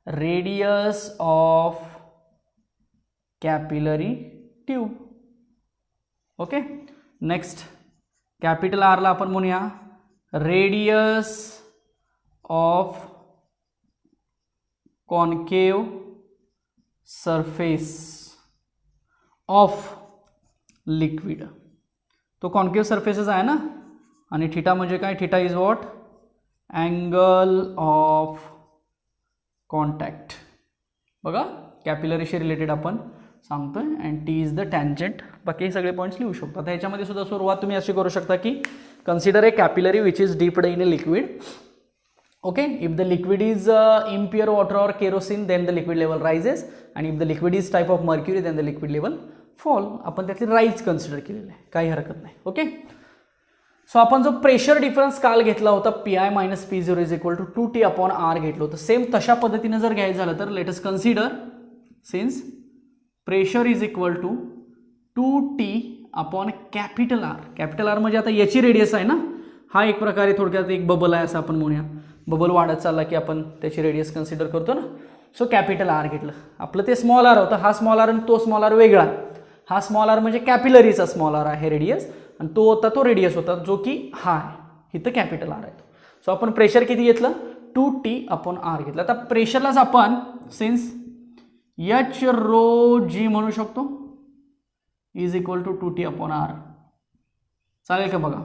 radius of capillary tube. Okay. Next capital R ला आपण म्हणूया radius of concave surface of liquid. तो कॉन्केव्ह सरफेसच आहे ना. आणि थीटा म्हणजे काय, theta is what, angle of contact. बघा कॅपिलरीशी रिलेटेड आपण सांगतोय. And T is the tangent. बाकी हे सगळे पॉईंट्स लिहू शकतो. आता ह्याच्यामध्ये सुद्धा सुरुवात तुम्ही अशी करू शकता की consider a capillary which is dipped in a liquid. Okay. If the liquid is impure water or kerosene then the liquid level rises and if the liquid is type of mercury then the liquid level fall. आपण त्यातली राईज कन्सिडर केलेलं आहे, काही हरकत नाही. ओके. सो आपण जो प्रेशर डिफरन्स काल घेतला होता PI - P0 is equal to 2T/R घेतलं होतं. सेम तशा पद्धतीने जर घ्यायचं झालं तर let us consider since pressure is equal to 2T/R. Capital R म्हणजे आता याची रेडियस आहे ना. हा एक प्रकारे थोडक्यात एक बबल आहे असं आपण म्हणूया. बबल वाढत चालला की आपण त्याची रेडियस कन्सिडर करतो ना. सो कॅपिटल R घेतलं. आपलं ते स्मॉल r होतं. हा स्मॉल r आणि तो स्मॉल r वेगळा. हा स्मॉल r म्हणजे कॅपिलरीचा स्मॉल r आहे रेडियस. आणि तो होता तो रेडियस होता जो की हा आहे. इथं कॅपिटल R आहे. सो आपण प्रेशर किती घेतलं, 2T/R घेतलं. आता प्रेशरलाच आपण सिन्स HρG म्हणू शकतो इज इक्वल टू 2T/R. चालेल का बघा.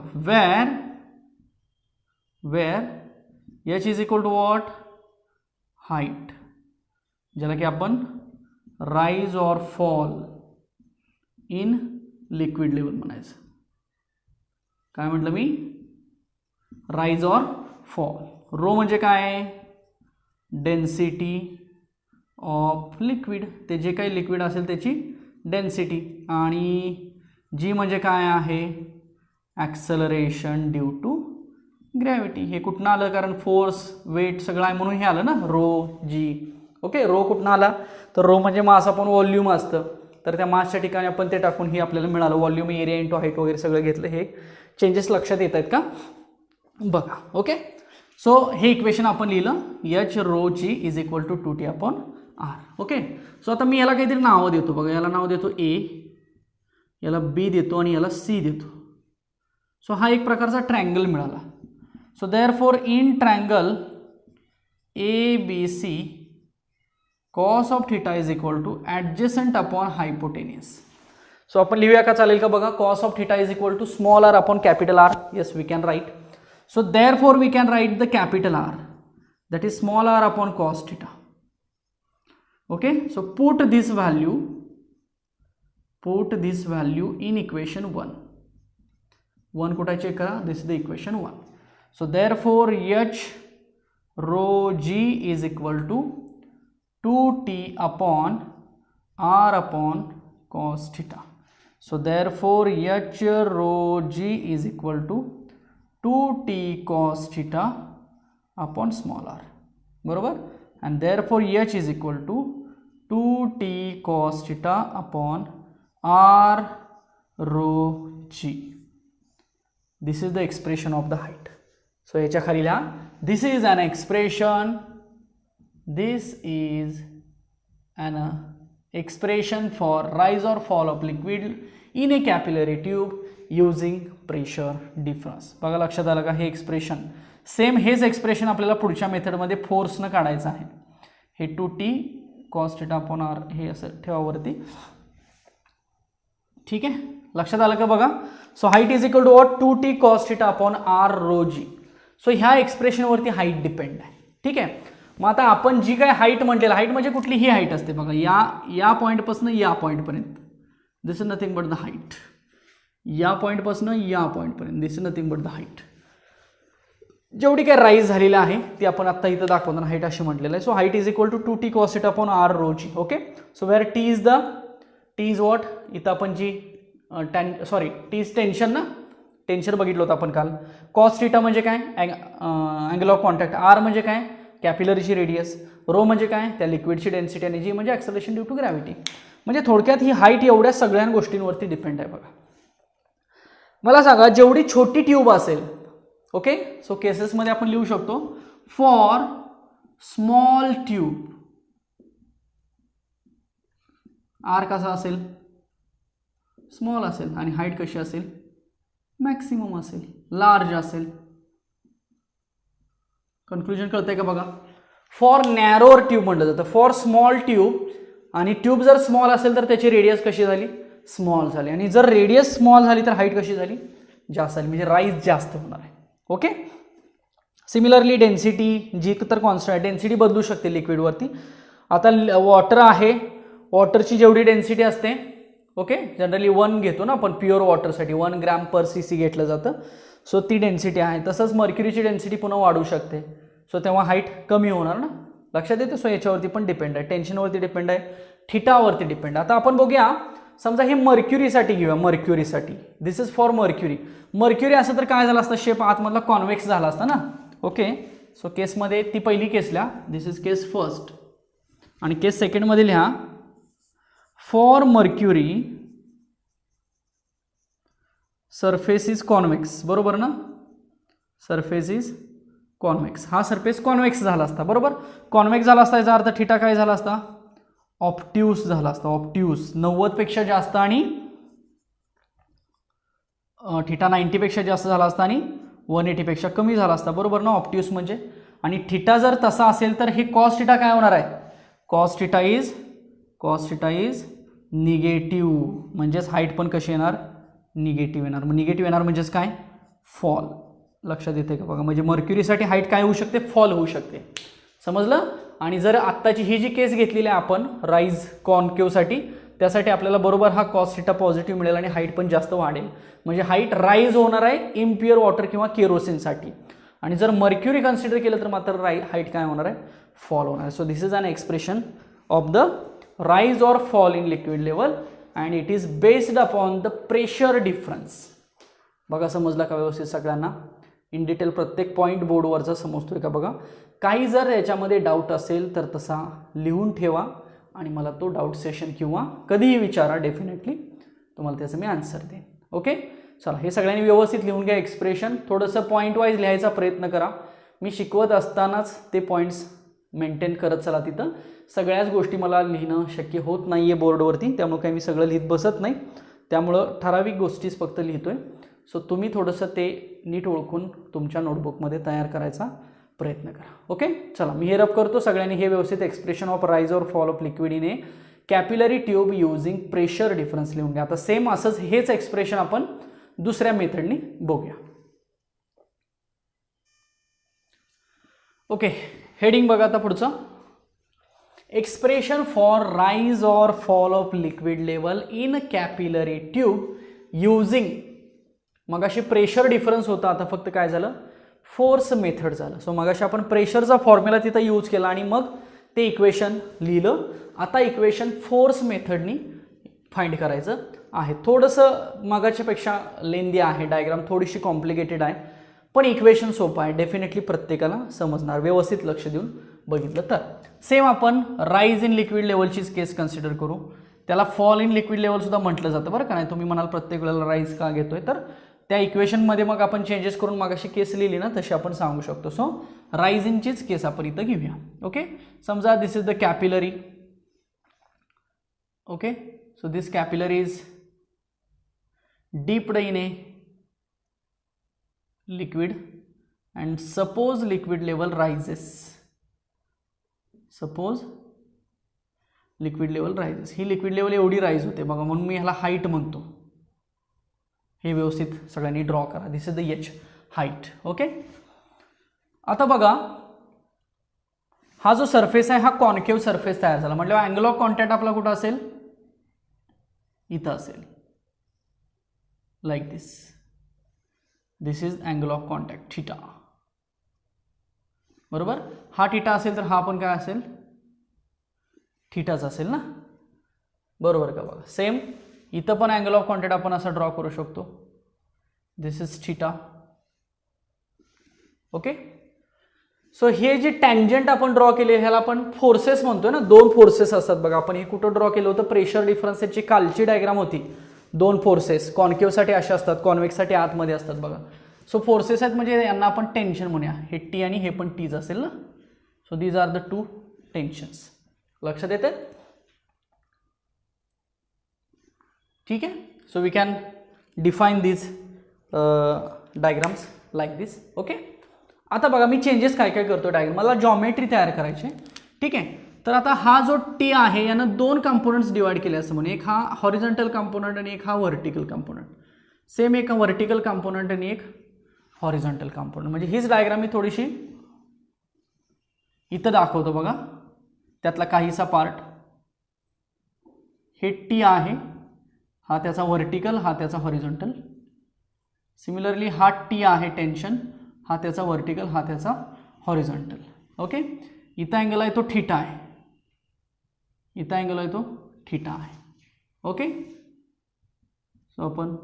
Where H is equal to what, height, ज्याला की आपण rise or fall in liquid level म्हणायचं. काय म्हटलं मी, राईज ऑर फॉल. रो म्हणजे काय, डेन्सिटी ऑफ लिक्विड, ते जे काही लिक्विड असेल त्याची डेन्सिटी. आणि जी म्हणजे काय आहे, ॲक्सलरेशन ड्यू टू ग्रॅव्हिटी. हे कुठनं आलं, कारण फोर्स वेट सगळं आहे म्हणून हे आलं ना, रो जी. ओके, रो कुठनं आला, तर रो म्हणजे मास आपण व्हॉल्यूम असतं, तर त्या मासच्या ठिकाणी आपण ते टाकून हे आपल्याला मिळालं, व्हॉल्यूम एरिया इंटू हाईट वगैरे सगळं घेतलं. हे चेंजेस लक्षात येत आहेत का, बघा. ओके, सो हे इक्वेशन आपण लिहिलं, H rho G is equal to 2T upon R. Okay, so आता मी याला काहीतरी नावं देतो बघा, याला नाव देतो ए, याला बी देतो आणि याला सी देतो. सो हा एक प्रकारचा ट्रँगल मिळाला. So therefore in triangle A B C cos of theta is equal to adjacent upon hypotenuse. So आपण लिहूया का, चालेल का बघा, cos of theta is equal to small R upon capital R. Yes, we can write. So therefore we can write the capital R, that is small r upon cos theta. Okay, so put this value in equation 1. 1 कुठे चेक करा, this is the equation 1. So therefore H rho G is equal to 2T upon R upon cos theta. So therefore H rho G is equal to 2T cos theta upon small r, बरोबर. and therefore H is equal to 2T cos theta upon R rho G. This is the expression of the height. So याच्या खाली लिहा, this is an expression for rise or fall of liquid in a capillary tube using pressure difference. बघा लक्षात आलं का, हे एक्सप्रेशन सेम हेच एक्सप्रेशन आपल्याला पुढच्या मेथडमध्ये फोर्सनं काढायचं आहे. हे 2T cos theta upon R हे असं ठेवावरती, ठीक आहे, लक्षात आलं का बघा. So height is equal to what, 2T cos theta upon R rho G. So ह्या एक्सप्रेशनवरती हाईट डिपेंड आहे, ठीक आहे. मग आता आपण जी काय हाईट म्हटलेलं, हाईट म्हणजे कुठली ही हाईट असते बघा, या पॉईंटपासून या पॉईंटपर्यंत, this is nothing but the height. या पॉईंटपासून या पॉईंटपर्यंत, this is nothing but the height. जेवढी काय राईज झालेली आहे ती आपण आता इथं दाखवताना हाईट अशी म्हटलेलं आहे. So height is equal to 2T cos theta upon R rho g. Okay, so where T is what, इथं आपण जी टी इज टेन्शन ना, टेन्शन बघितलं होतं आपण काल. कॉस थिटा म्हणजे काय, अँगल ऑफ कॉन्टॅक्ट. आर म्हणजे काय, कॅपिलरीची रेडियस. रो म्हणजे काय, त्या लिक्विडची डेन्सिटी. आणि जी म्हणजे ॲक्सलरेशन ड्यू टू ग्रॅव्हिटी. म्हणजे थोडक्यात ही हाईट एवढ्या सगळ्या गोष्टींवरती डिपेंड आहे बघा. मला सांगा, जेवढी छोटी ट्यूब असेल, ओके, सो केसेसमध्ये आपण लिहू शकतो, फॉर स्मॉल ट्यूब आर कसा असेल, स्मॉल असेल, आणि हाईट कशी असेल, मॅक्सिमम असेल, लार्ज असेल. कन्क्लुजन कळतंय का बघा. फॉर नॅरोअर ट्यूब म्हटलं जातं, फॉर स्मॉल ट्यूब, आणि ट्यूब जर स्मॉल असेल तर त्याची रेडियस कशी झाली, स्मॉल झाली. आणि जर रेडियस स्मॉल झाली तर हाईट कशी झाली, जास्त झाली, म्हणजे राईज जास्त होणार आहे. ओके, सिमिलरली डेन्सिटी जी तर कॉन्स्टंट आहे, डेन्सिटी बदलू शकते लिक्विडवरती. आता वॉटर आहे, वॉटरची जेवढी डेन्सिटी असते, ओके, जनरली 1 घेतो ना आपण प्युअर वॉटरसाठी, 1 ग्रॅम पर cc घेतलं जातं. सो ती डेन्सिटी आहे. तसंच मर्क्युरीची डेन्सिटी पुन्हा वाढू शकते, सो तेव्हा हाईट कमी होणार ना, लक्षात येते. सो याच्यावरती पण डिपेंड आहे, टेन्शनवरती डिपेंड आहे, थिटावरती डिपेंड आहे. आता आपण बघूया, समजा हे मर्क्युरीसाठी घेऊया, मर्क्युरीसाठी, दिस इज फॉर मर्क्युरी. मर्क्युरी असं तर काय झालं असतं, शेप आतमधला कॉन्व्हेक्स झाला असता ना. ओके, सो केसमध्ये ती पहिली केस लिहा, दिस इज केस फर्स्ट. आणि केस सेकंडमध्ये लिहा, for mercury surface is convex, बरोबर ना, सरफेस इज कॉन्व्हेक्स. हा सरफेस कॉन्व्हेक्स झाला असता, बरोबर. कॉन्व्हेक्स झाला असता याचा अर्थ थिटा काय झाला असता, ऑप्ट्यूस झाला असता. ऑप्ट्यूस 90 पेक्षा जास्त आणि थिटा 90 पेक्षा जास्त झाला असता आणि 180 पेक्षा कमी झाला असता, बरोबर ना, ऑप्ट्यूस म्हणजे. आणि थिटा जर तसा असेल तर हे कॉस थिटा काय होणार आहे, कॉस थिटा इज निगेटिव्ह, म्हणजेच हाईट पण कशी येणार, निगेटिव्ह येणार. मग निगेटिव्ह येणार म्हणजेच काय, फॉल. लक्षात येते का बघा, म्हणजे मर्क्युरीसाठी हाईट काय होऊ शकते, फॉल होऊ शकते, समजलं. आणि जर आत्ताची ही जी केस घेतलेली आहे आपण राईज कॉन्केव्हसाठी, त्यासाठी आपल्याला बरोबर हा कॉस थिटा पॉझिटिव्ह मिळेल आणि हाईट पण जास्त वाढेल, म्हणजे हाईट राईज होणार आहे इम्प्युअर वॉटर किंवा केरोसिनसाठी. आणि जर मर्क्युरी कन्सिडर केलं तर मात्र हाईट काय होणार आहे, फॉल होणार आहे. So this is an expression of the rise or fall in liquid level and it is based upon the pressure difference. बघा समजला का व्यवस्थित सगळ्यांना? इन डिटेल प्रत्येक पॉईंट बोर्डवरचा समजतोय का बघा. काही जर याच्यामध्ये डाऊट असेल तर तसा लिहून ठेवा आणि मला तो डाऊट सेशन किंवा कधीही विचारा, डेफिनेटली तुम्हाला त्याचं मी आन्सर देईन. ओके, चला हे सगळ्यांनी व्यवस्थित लिहून घ्या एक्सप्रेशन. थोडंसं पॉईंट वाईज लिहायचा प्रयत्न करा. मी शिकवत असतानाच ते पॉईंट्स मेंटेन करत चला. तिथं सगळ्याच गोष्टी मला लिहिणं शक्य होत नाही आहे बोर्डवरती, त्यामुळे काही मी सगळं लिहित बसत नाही, त्यामुळं ठराविक गोष्टीच फक्त लिहितोय. सो तुम्ही थोडंसं ते नीट ओळखून तुमच्या नोटबुकमध्ये तयार करायचा प्रयत्न करा. ओके, चला मी हे रब करतो. सगळ्यांनी हे व्यवस्थित एक्सप्रेशन ऑफ राईज और fall of liquid in a capillary tube using pressure difference लिहून घ्या. आता सेम असंच हेच एक्सप्रेशन आपण दुसऱ्या मेथडनी बघूया. ओके, हेडिंग बघा आता पुढचं. एक्सप्रेशन फॉर राईज और fall of liquid level in capillary tube using, मगाशी प्रेशर डिफरन्स होता, आता फक्त काय झालं, फोर्स मेथड झालं. सो मगाशी आपण प्रेशरचा फॉर्म्युला तिथं यूज केला आणि मग ते इक्वेशन लिहिलं. आता इक्वेशन फोर्स मेथडनी फाइंड करायचं आहे. थोडंसं मगाच्यापेक्षा लेंदी आहे, डायग्राम थोडीशी कॉम्प्लिकेटेड आहे, पण इक्वेशन सोपं आहे, डेफिनेटली प्रत्येकाला समजणार व्यवस्थित लक्ष देऊन बघितलं तर. सेम आपण राईज इन लिक्विड लेवलचीच केस कन्सिडर करू. त्याला फॉल इन लिक्विड लेवल सुद्धा म्हटलं जातं बरं का. नाही तुम्ही म्हणाल प्रत्येक वेळेला राईज का घेतोय, तर त्या इक्वेशनमध्ये मग आपण चेंजेस करून मागाशी केस लिहिली ना तशी आपण सांगू शकतो. सो राईज इनचीच केस आपण इथं घेऊया. ओके, समजा this is the capillary. Okay, so this capillary is dipped in a liquid and suppose liquid level rises. Suppose liquid level rises. ही लिक्विड लेवल एवढी राईज होते बघा, म्हणून मी ह्याला हाईट म्हणतो. हे व्यवस्थित सगळ्यांनी ड्रॉ करा. This is the H height. Okay, आता बघा हा जो सरफेस आहे हा कॉन्केव्ह सरफेस तयार झाला, म्हणजे अँगल ऑफ कॉन्टॅक्ट आपला कुठं असेल, इथं असेल, like this. This is angle of contact theta. बरोबर, हा थीटा असेल तर हा पण काय असेल, थीटाच असेल ना, बरोबर का बघा. सेम इथं पण अँगल ऑफ कॉन्टॅक्ट आपण असा ड्रॉ करू शकतो. दिस इज थीटा. ओके, सो हे जे टँजंट आपण ड्रॉ केले ह्याला आपण फोर्सेस म्हणतोय ना. दोन फोर्सेस असतात बघा. आपण हे कुठं ड्रॉ केलं होतं, प्रेशर डिफरन्सची कालची डायग्राम होती. दोन फोर्सेस कॉन्केव्हसाठी अशा असतात, कॉन्वेक्ससाठी आतमध्ये असतात बघा. सो फोर्सेस आहेत म्हणजे यांना आपण टेन्शन म्हणूया. हे टी आणि हे पण टीज असेल ना. So these are the two tensions. लक्षात येते? ठीक आहे. So we can define these diagrams like this. Okay, आता बघा मी चेंजेस काय काय करतो डायग्राम. मला जॉमेट्री तयार करायची. ठीक आहे, तर आता हा जो टी आहे यानं दोन कंपोनंट्स डिवाइड केले असं म्हणून. एक हा हॉरिझॉन्टल कंपोनंट आणि एक हा व्हर्टिकल कंपोनंट. सेम एक व्हर्टिकल कंपोनंट आणि एक हॉरिझॉन्टल कंपोनंट. म्हणजे हीच डायग्राम मी थोडीशी इथं दाखवतो बघा. त्यातला काहीसा पार्ट हे टी आहे, हा त्याचा व्हर्टिकल, हा त्याचा हॉरिझॉन्टल. सिमिलरली हा टी आहे टेन्शन, हा त्याचा व्हर्टिकल, हा त्याचा हॉरिझॉन्टल. ओके, इथं अँगल आहे तो थीटा आहे, इथं अँगल आहे तो थीटा आहे. ओके, सो आपण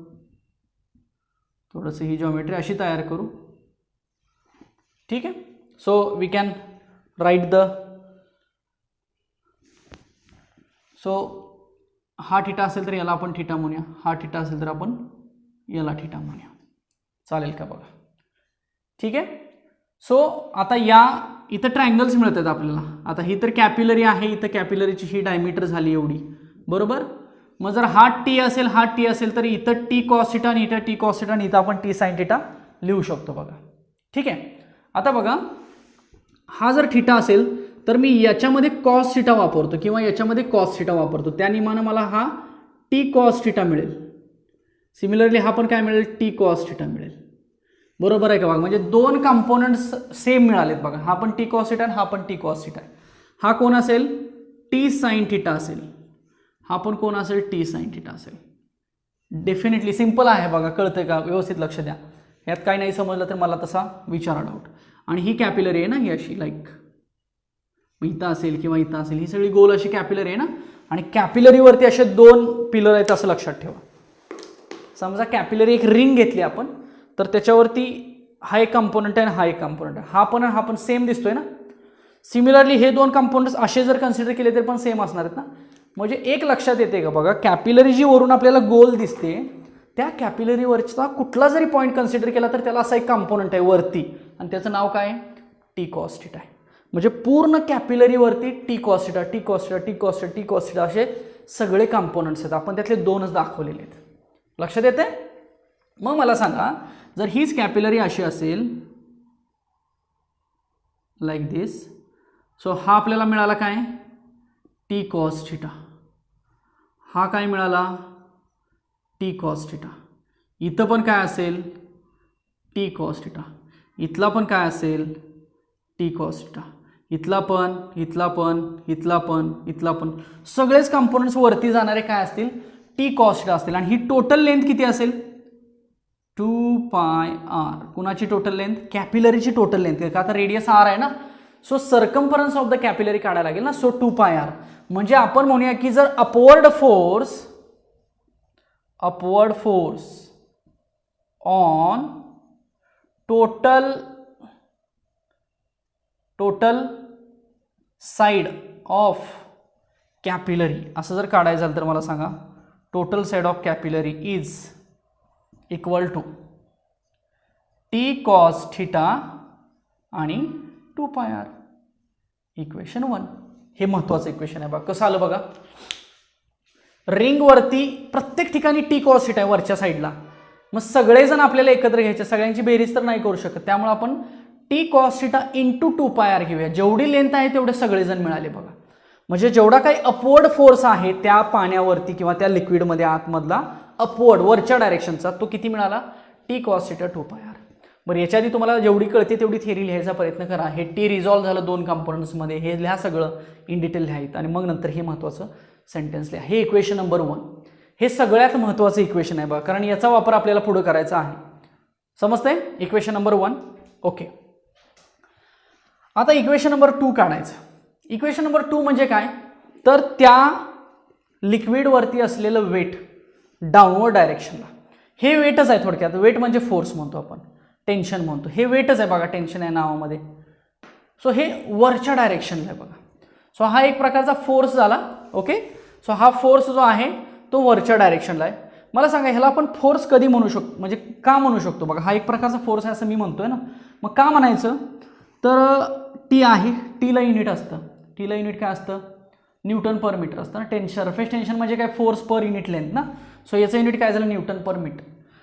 थोडंसं ही जॉमेट्री अशी तयार करू. ठीक आहे, so we can write the. So हा थीटा असेल तर याला आपण थीटा म्हणूया, हा थीटा असेल तर आपण याला थीटा म्हणूया. चालेल का बघा. ठीक आहे, सो आता या इथं ट्रायंगल्स मिळत आहेत आपल्याला. आता ही तर कॅपिलरी आहे, इथं कॅपिलरीची ही डायमीटर झाली एवढी, बरोबर. मग जर हा टी असेल, हा टी असेल तर इथं टी कॉस थीटा आणि इथं टी कॉस थीटा आणि इथं आपण टी साइन थीटा लिहू शकतो बघा. ठीक आहे, आता बघा हा जर थीटा असेल तर मी याच्यामध्ये कॉस थीटा वापरतो किंवा याच्यामध्ये कॉस थीटा वापरतो, त्या नियमानं मला हा टी कॉस थीटा मिळेल. सिमिलरली हा पण काय मिळेल, टी कॉस थीटा मिळेल. बरोबर आहे का बघा. म्हणजे दोन कंपोनंट्स सेम मिळालेत बघा. हा पण टी कॉस थीटा आणि हा पण टी कॉस थीटा. हा कोण असेल, टी साइन थीटा असेल हा पण कोण असेल टी साइन थिटा असेल. डेफिनेटली सिम्पल आहे बघा, कळतंय का? व्यवस्थित लक्ष द्या. यात काही नाही समजलं तर मला तसा विचारा डाऊट. आणि ही कॅपिलरी आहे ना, ही अशी लाईक इथं असेल किंवा इथं असेल, ही सगळी गोल अशी कॅपिलरी आहे ना. आणि कॅपिलरीवरती असे 2 पिलर आहेत असं लक्षात ठेवा. समजा कॅपिलरी एक रिंग घेतली आपण, तर त्याच्यावरती हा एक कंपोनंट आहे आणि हा एक कंपोनंट आहे. हा पण सेम दिसतोय ना. सिमिलरली हे 2 कंपोनंट्स असे जर कन्सिडर केले तरी पण सेम असणार आहेत ना. म्हणजे एक लक्षात येते का बघा, कॅपिलरी जी वरून आपल्याला गोल दिसते, त्या कॅपिलरीवरचा कुठला जरी पॉईंट कन्सिडर केला तर त्याला असा एक कंपोनंट आहे वरती, आणि त्याचं नाव काय आहे? टी कॉस थिटा आहे. म्हणजे पूर्ण कॅपिलरीवरती T cos theta, T cos theta, T cos theta, T cos theta असे सगळे कंपोनंट्स आहेत. आपण त्यातले 2च दाखवलेले आहेत. लक्षात येते? मग मला सांगा, जर हीच कॅपिलरी अशी असेल लाईक दिस, सो हा आपल्याला मिळाला काय? T cos theta. हा काय मिळाला? T cos theta. इथं पण काय असेल? T cos theta. इथला पण काय असेल? T cos theta. इथला पण, इथला पण, इथला पण, इथला पण, सगळेच कंपोनंट्स वरती जाणारे काय असतील? टी कॉस थिटा असतील. आणि ही टोटल लेंथ किती असेल? 2πr. कुणाची टोटल लेंथ? कॅपिलरीची टोटल लेंथ. का आता रेडियस r आहे ना, so circumference of the capillary काढायला लागेल ना, सो 2πr. म्हणजे आपण म्हणूया की जर upward force on total side of capillary असं जर काढायचं झालं तर मला सांगा, total side of capillary is equal to T cos theta आणि 2πr. इक्वेशन 1. हे महत्वाचं इक्वेशन आहे बघा. कसं आलं बघा, रिंगवरती प्रत्येक ठिकाणी टी कॉस थिटा आहे वरच्या साईडला. मग सगळेजण आपल्याला एकत्र घ्यायचे, सगळ्यांची बेरीज तर नाही करू शकत, त्यामुळे आपण T cos theta into 2πr घेऊया. जेवढी लेंथ आहे तेवढे सगळेजण मिळाले बघा. म्हणजे जेवढा काही अपवर्ड फोर्स आहे त्या पाण्यावरती किंवा त्या लिक्विडमध्ये आतमधला अपवर्ड वरच्या डायरेक्शनचा, तो किती मिळाला? T cos theta 2πr. बरं, याच्या आधी तुम्हाला जेवढी कळते तेवढी थिअरी लिहायचा प्रयत्न करा. हे टी रिझॉल्व्ह झालं 2 कंपोनंट्समध्ये, हे लिहा सगळं इन डिटेल लिहायचं, आणि मग नंतर हे महत्त्वाचं सेंटेन्स लिहा. हे इक्वेशन नंबर 1. हे सगळ्यात महत्त्वाचं इक्वेशन आहे बघा, कारण याचा वापर आपल्याला पुढे करायचा आहे. समजतंय? Equation number 1. ओके. आता इक्वेशन नंबर 2 काढायचं. इक्वेशन नंबर 2 म्हणजे काय? तर त्या लिक्विडवरती असलेलं वेट डाऊनवर्ड डायरेक्शनला, हे वेटच आहे थोडक्यात. वेट म्हणजे फोर्स म्हणतो आपण, टेन्शन म्हणतो. हे वेटच आहे बघा, टेन्शन आहे नावामध्ये. सो हे वरच्या डायरेक्शनला आहे बघा. सो हा एक प्रकारचा फोर्स झाला. ओके. सो हा फोर्स जो आहे तो वरच्या डायरेक्शनला आहे. मला सांगा, ह्याला आपण फोर्स कधी म्हणू शकतो, म्हणजे का म्हणू शकतो बघा. हा एक प्रकारचा फोर्स आहे असं मी म्हणतोय ना. मग का म्हणायचं? तर टी आहे, टीला युनिट असतं. टीला युनिट काय असतं? न्यूटन पर मीटर असतं ना. सरफेस टेन्शन म्हणजे काय? फोर्स पर युनिट लेंथ ना. सो याचं युनिट काय झालं? न्यूटन पर मीटर.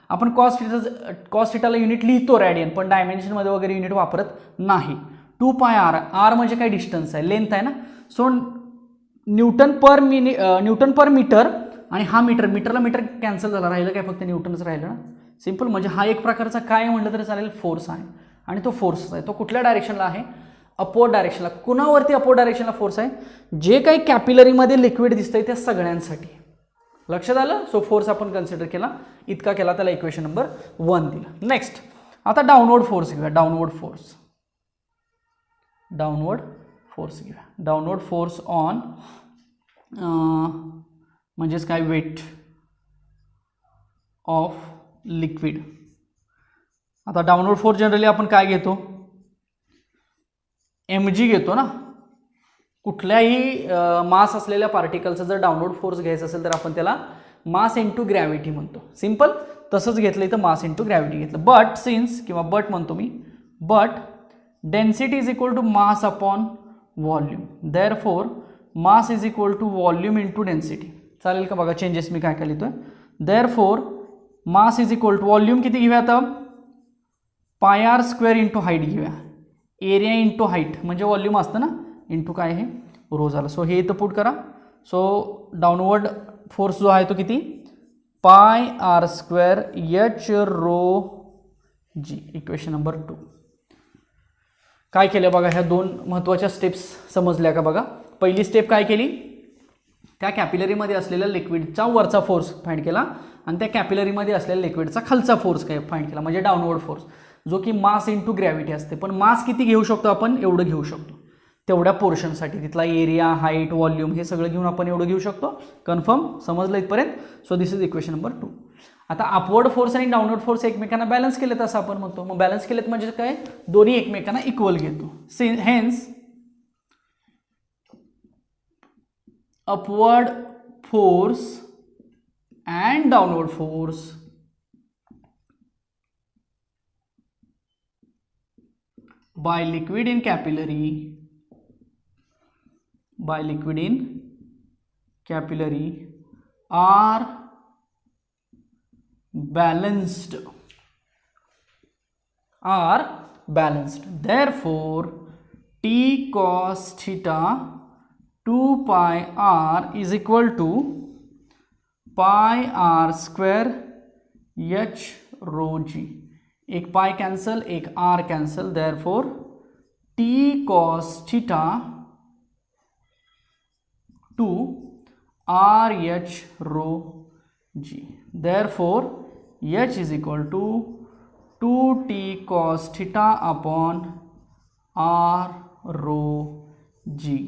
आपण कॉस थिटाला युनिट लिहितो रॅडियन, पण डायमेन्शनमध्ये वगैरे युनिट वापरत नाही. 2πr. आर म्हणजे काय? डिस्टन्स आहे, लेंथ आहे ना. सो न्यूटन पर मीटर, आणि हा मीटरला मीटर कॅन्सल झाला, राहिलं काय? फक्त न्यूटनच राहिलं ना. सिम्पल. म्हणजे हा एक प्रकारचा काय म्हटलं तरी चालेल, फोर्स आहे. आणि तो फोर्स आहे, तो कुठल्या डायरेक्शनला आहे? अपवर्ड डायरेक्शनला. कुणावरती अपवर्ड डायरेक्शनला फोर्स आहे? जे काही कॅपिलरीमध्ये लिक्विड दिसतंय त्या सगळ्यांसाठी. लक्षात आलं? सो फोर्स आपण कन्सिडर केला, इतका केला, त्याला इक्वेशन नंबर 1 दिला. नेक्स्ट, आता डाऊनवर्ड फोर्स घेऊया. डाऊनवर्ड फोर्स घेऊया. डाऊनवर्ड फोर्स ऑन म्हणजेच काय? Weight of liquid. आता डाऊनवर्ड फोर्स जनरली आपण काय घेतो? mg घेतो ना. कुठल्याही मास असलेल्या पार्टिकलचा जर डाऊनवर्ड फोर्स घ्यायचा असेल तर आपण त्याला मास इंटू ग्रॅव्हिटी म्हणतो. सिम्पल. तसंच घेतलं इथं, मास इंटू ग्रॅव्हिटी घेतलं. बट सिन्स, किंवा बट म्हणतो मी, but density is equal to mass upon volume. Therefore mass is equal to volume into density. चालेल का? बघा चेंजेस मी काय काय लिहितोय. Therefore mass is equal to volume किती घेऊया आता? πr² इंटू हाईट घेऊया. एरिया इंटू हाईट म्हणजे व्हॉल्यूम असतं ना, इंटू काय हे रो झालं. सो हे इथं पुट करा. सो डाऊनवर्ड फोर्स जो आहे तो किती? πr² h ρg. Equation number 2. काय केलं बघा, ह्या 2 महत्त्वाच्या स्टेप्स समजल्या का बघा. पहिली स्टेप काय केली? त्या कॅपिलरीमध्ये असलेल्या लिक्विडचा वरचा फोर्स फाइंड केला आणि त्या कॅपिलरीमध्ये असलेल्या लिक्विडचा खालचा फोर्स काय फाइंड केला, म्हणजे डाऊनवर्ड फोर्स, जो की मास इंटू ग्रॅव्हिटी असते. पण मास किती घेऊ शकतो आपण, एवढं घेऊ शकतो तेवढ्या पोर्शनसाठी. तिथला एरिया, हाईट, व्हॉल्यूम हे सगळं घेऊन आपण एवढं घेऊ शकतो. कन्फर्म, समजलं इथपर्यंत? So this is equation number 2. आता अपवर्ड फोर्स आणि डाऊनवर्ड फोर्स एकमेकांना बॅलन्स केलेत असं आपण म्हणतो. मग बॅलन्स केलेत म्हणजे काय, दोन्ही एकमेकांना इक्वल घेतो. Hence upward force and downward force by liquid in capillary are balanced. Therefore T cos theta 2 pi r is equal to pi R square H rho G. एक पाई कैंसल, एक R cancel, therefore T cos theta 2 R H rho G. Therefore H is equal to 2t cos theta upon R rho G.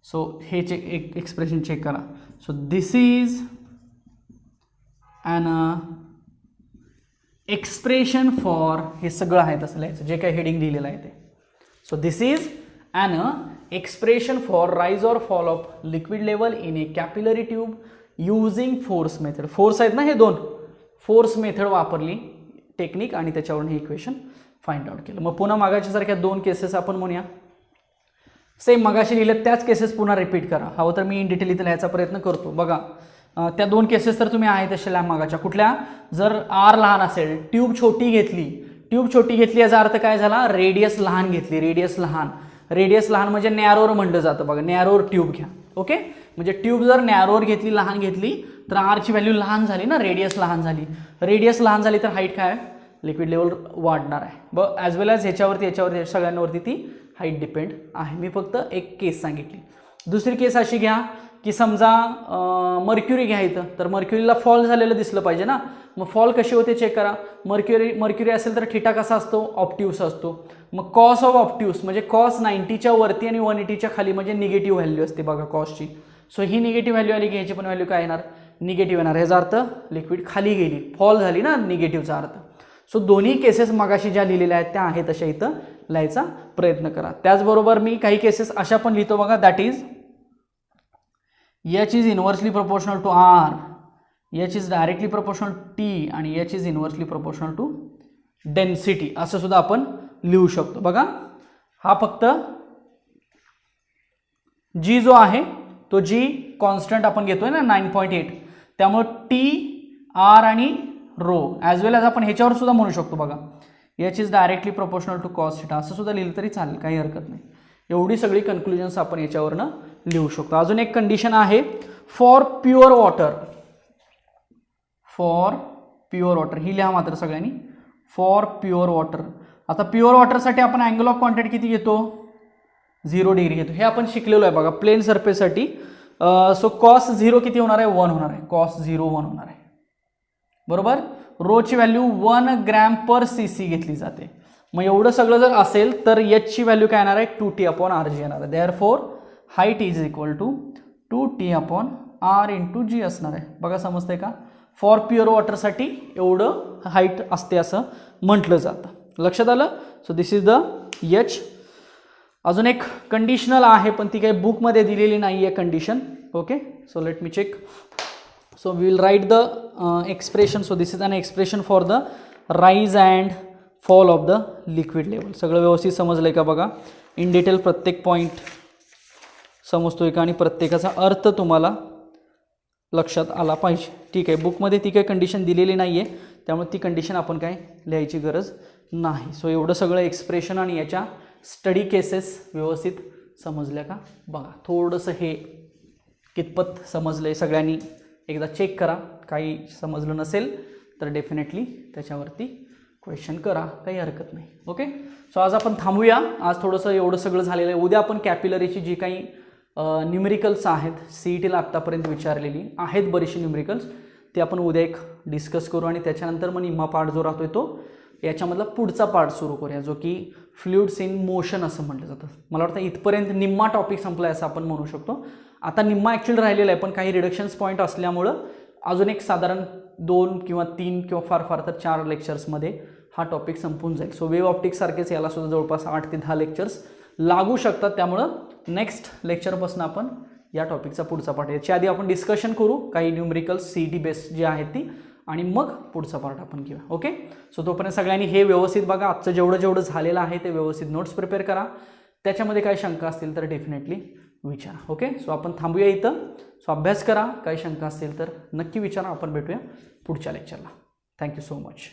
So हे एक एक्सप्रेशन चेक करा. So this is an expression for, हे सगळं आहे तसं लिहायचं जे काही हेडिंग दिलेलं आहे ते. So this is an expression for rise और fall of liquid level in a capillary tube using force method. Force आहेत ना हे दोन, फोर्स मेथड वापरली टेक्निक आणि त्याच्यावरून हे इक्वेशन फाइंड आउट केलं. मग पुन्हा मागाच्या सारख्या दोन केसेस आपण म्हणूया. सेम मगाशी लिहिलेत त्याच केसेस पुन्हा रिपीट करा. हवं तर मी इन डिटेल इथं लिहायचा प्रयत्न करतो. बघा त्या दोन केसेस तर तुम्ही आहे तशा मागाच्या. कुठल्या, जर आर लहान असेल, ट्यूब छोटी घेतली याचा अर्थ काय झाला, रेडियस लहान घेतली. रेडियस लहान म्हणजे नॅरोर म्हणलं जातं. बघा नॅरोर ट्यूब घ्या. ओके, म्हणजे ट्यूब जर नॅरोर घेतली, लहान घेतली तर आरची व्हॅल्यू लहान झाली ना, रेडियस लहान झाली तर हाईट काय, लिक्विड लेवल वाढणार आहे. ॲज वेल ॲज याच्यावरती सगळ्यांवरती ती हाईट डिपेंड आहे. मी फक्त एक केस सांगितली. दुसरी केस अशी घ्या की समजा मर्क्युरी घ्यायचं, तर मर्क्युरीला फॉल झालेलं दिसलं पाहिजे ना. मग फॉल कशी होते चेक करा. मर्क्युरी असेल तर थिटा कसा असतो, ऑप्ट्यूस असतो. मग कॉस ऑफ ऑप्ट्यूस म्हणजे कॉस 90च्या वरती आणि 180च्या खाली म्हणजे निगेटिव्ह व्हॅल्यू असते बघा कॉसची. सो ही निगेटिव्ह व्हॅल्यू आली की ह्याची पण व्हॅल्यू काय येणार, निगेटिव्ह येणार. ह्याचा अर्थ लिक्विड खाली गेली, फॉल झाली ना, निगेटिव्हचा अर्थ. सो दोन्ही केसेस मगाशी ज्या लिहिलेल्या आहेत त्या आहेत तशा इथं लिहायचा प्रयत्न करा. त्याचबरोबर मी काही केसेस अशा पण लिहितो बघा. That is H is inversely proportional to R, H is directly proportional T आणि H is inversely proportional to density, असं सुद्धा आपण लिहू शकतो. बघा हा फक्त जी जो आहे तो जी कॉन्स्टंट आपण घेतोय ना 9.8, त्यामुळे टी आर आणि रो ॲज वेल ॲज आपण ह्याच्यावर सुद्धा म्हणू शकतो. बघा H is directly proportional to cos theta असं सुद्धा लिहिलं तरी चालेल, काही हरकत नाही. एवढी सगळी कन्क्लुजन्स आपण याच्यावरनं लिहू शकतो. अजून एक कंडिशन आहे फॉर प्युअर वॉटर, ही लिहा मात्र सगळ्यांनी, फॉर प्युअर वॉटर. आता प्युअर वॉटरसाठी आपण अँगल ऑफ कॉन्टॅक्ट किती घेतो, 0 डिग्री घेतो. हे आपण शिकलेलो आहे बघा प्लेन सरफेससाठी. सो कॉस 0 किती होणार आहे, 1 होणार आहे. कॉस 0 1 होणार आहे बरोबर. रोची व्हॅल्यू 1 ग्रॅम पर cc घेतली जाते. मग एवढं सगळं जर असेल तर एचची व्हॅल्यू काय येणार आहे, 2t अपॉन आर जी येणार आहे. Therefore height is equal to 2t upon R into G असणार आहे. बघा समजतंय का. फॉर प्युअर वॉटरसाठी एवढं हाईट असते असं म्हटलं जातं. लक्षात आलं. So this is the H. अजून एक कंडिशनल आहे पण ती काही बुकमध्ये दिलेली नाही आहे condition. Okay, so let me check. So we will write the expression. So this is an expression for the rise and fall of the liquid level. सगळं व्यवस्थित समजलं आहे का बघा. इन डिटेल प्रत्येक पॉईंट समजतोय का आणि प्रत्येकाचा अर्थ तुम्हाला लक्षात आला पाहिजे. ठीक आहे, बुकमध्ये ती काही कंडिशन दिलेली नाही आहे त्यामुळे ती कंडिशन आपण काय लिहायची गरज नाही. सो एवढं सगळं एक्सप्रेशन आणि याच्या स्टडी केसेस व्यवस्थित समजल्या का बघा. थोडंसं हे कितपत समजलं आहे सगळ्यांनी एकदा चेक करा. काही समजलं नसेल तर डेफिनेटली त्याच्यावरती क्वेश्चन करा, काही हरकत नाही. ओके, सो आज आपण थांबूया. आज थोडंसं एवढं सगळं झालेलं आहे. उद्या आपण कॅपिलरीची जी काही न्यूमेरिकल्स आहेत सी ई टीला आत्तापर्यंत विचारलेली आहेत बरीचशी न्यूमेरिकल्स, ते आपण उद्या एक डिस्कस करू आणि त्याच्यानंतर मग निम्मा पार्ट जो राहतोय तो याच्यामधला पुढचा पार्ट सुरू करूया जो की फ्लुइड्स इन मोशन असं म्हटलं जातं. मला वाटतं इथपर्यंत निम्मा टॉपिक संपला आहे असं आपण म्हणू शकतो. आता निम्मा ॲक्च्युअली राहिलेला आहे, पण काही रिडक्शन्स पॉईंट असल्यामुळं अजून एक साधारण 2 किंवा 3 किंवा फार फार तर 4 लेक्चर्समध्ये हा टॉपिक संपून जाईल. सो वेव्ह ऑप्टिक्स सारखेच याला सुद्धा जवळपास 8 ते 10 लेक्चर्स लागू शकतात. त्यामुळं नेक्स्ट लेक्चरपासून आपण या टॉपिकचा पुढचा पार्ट, याच्या आधी आपण डिस्कशन करू काही numericals C E T based जी आहेत ती, आणि मग पुढचा पार्ट आपण घेऊया. ओके, सो तोपर्यंत सगळ्यांनी हे व्यवस्थित बघा. आजचं जेवढं झालेलं आहे ते व्यवस्थित नोट्स प्रिपेअर करा. त्याच्यामध्ये काही शंका असतील तर डेफिनेटली विचारा. ओके, सो आपण थांबूया इथं. सो अभ्यास करा, काही शंका असतील तर नक्की विचारा. आपण भेटूया पुढच्या लेक्चरला. Thank you so much.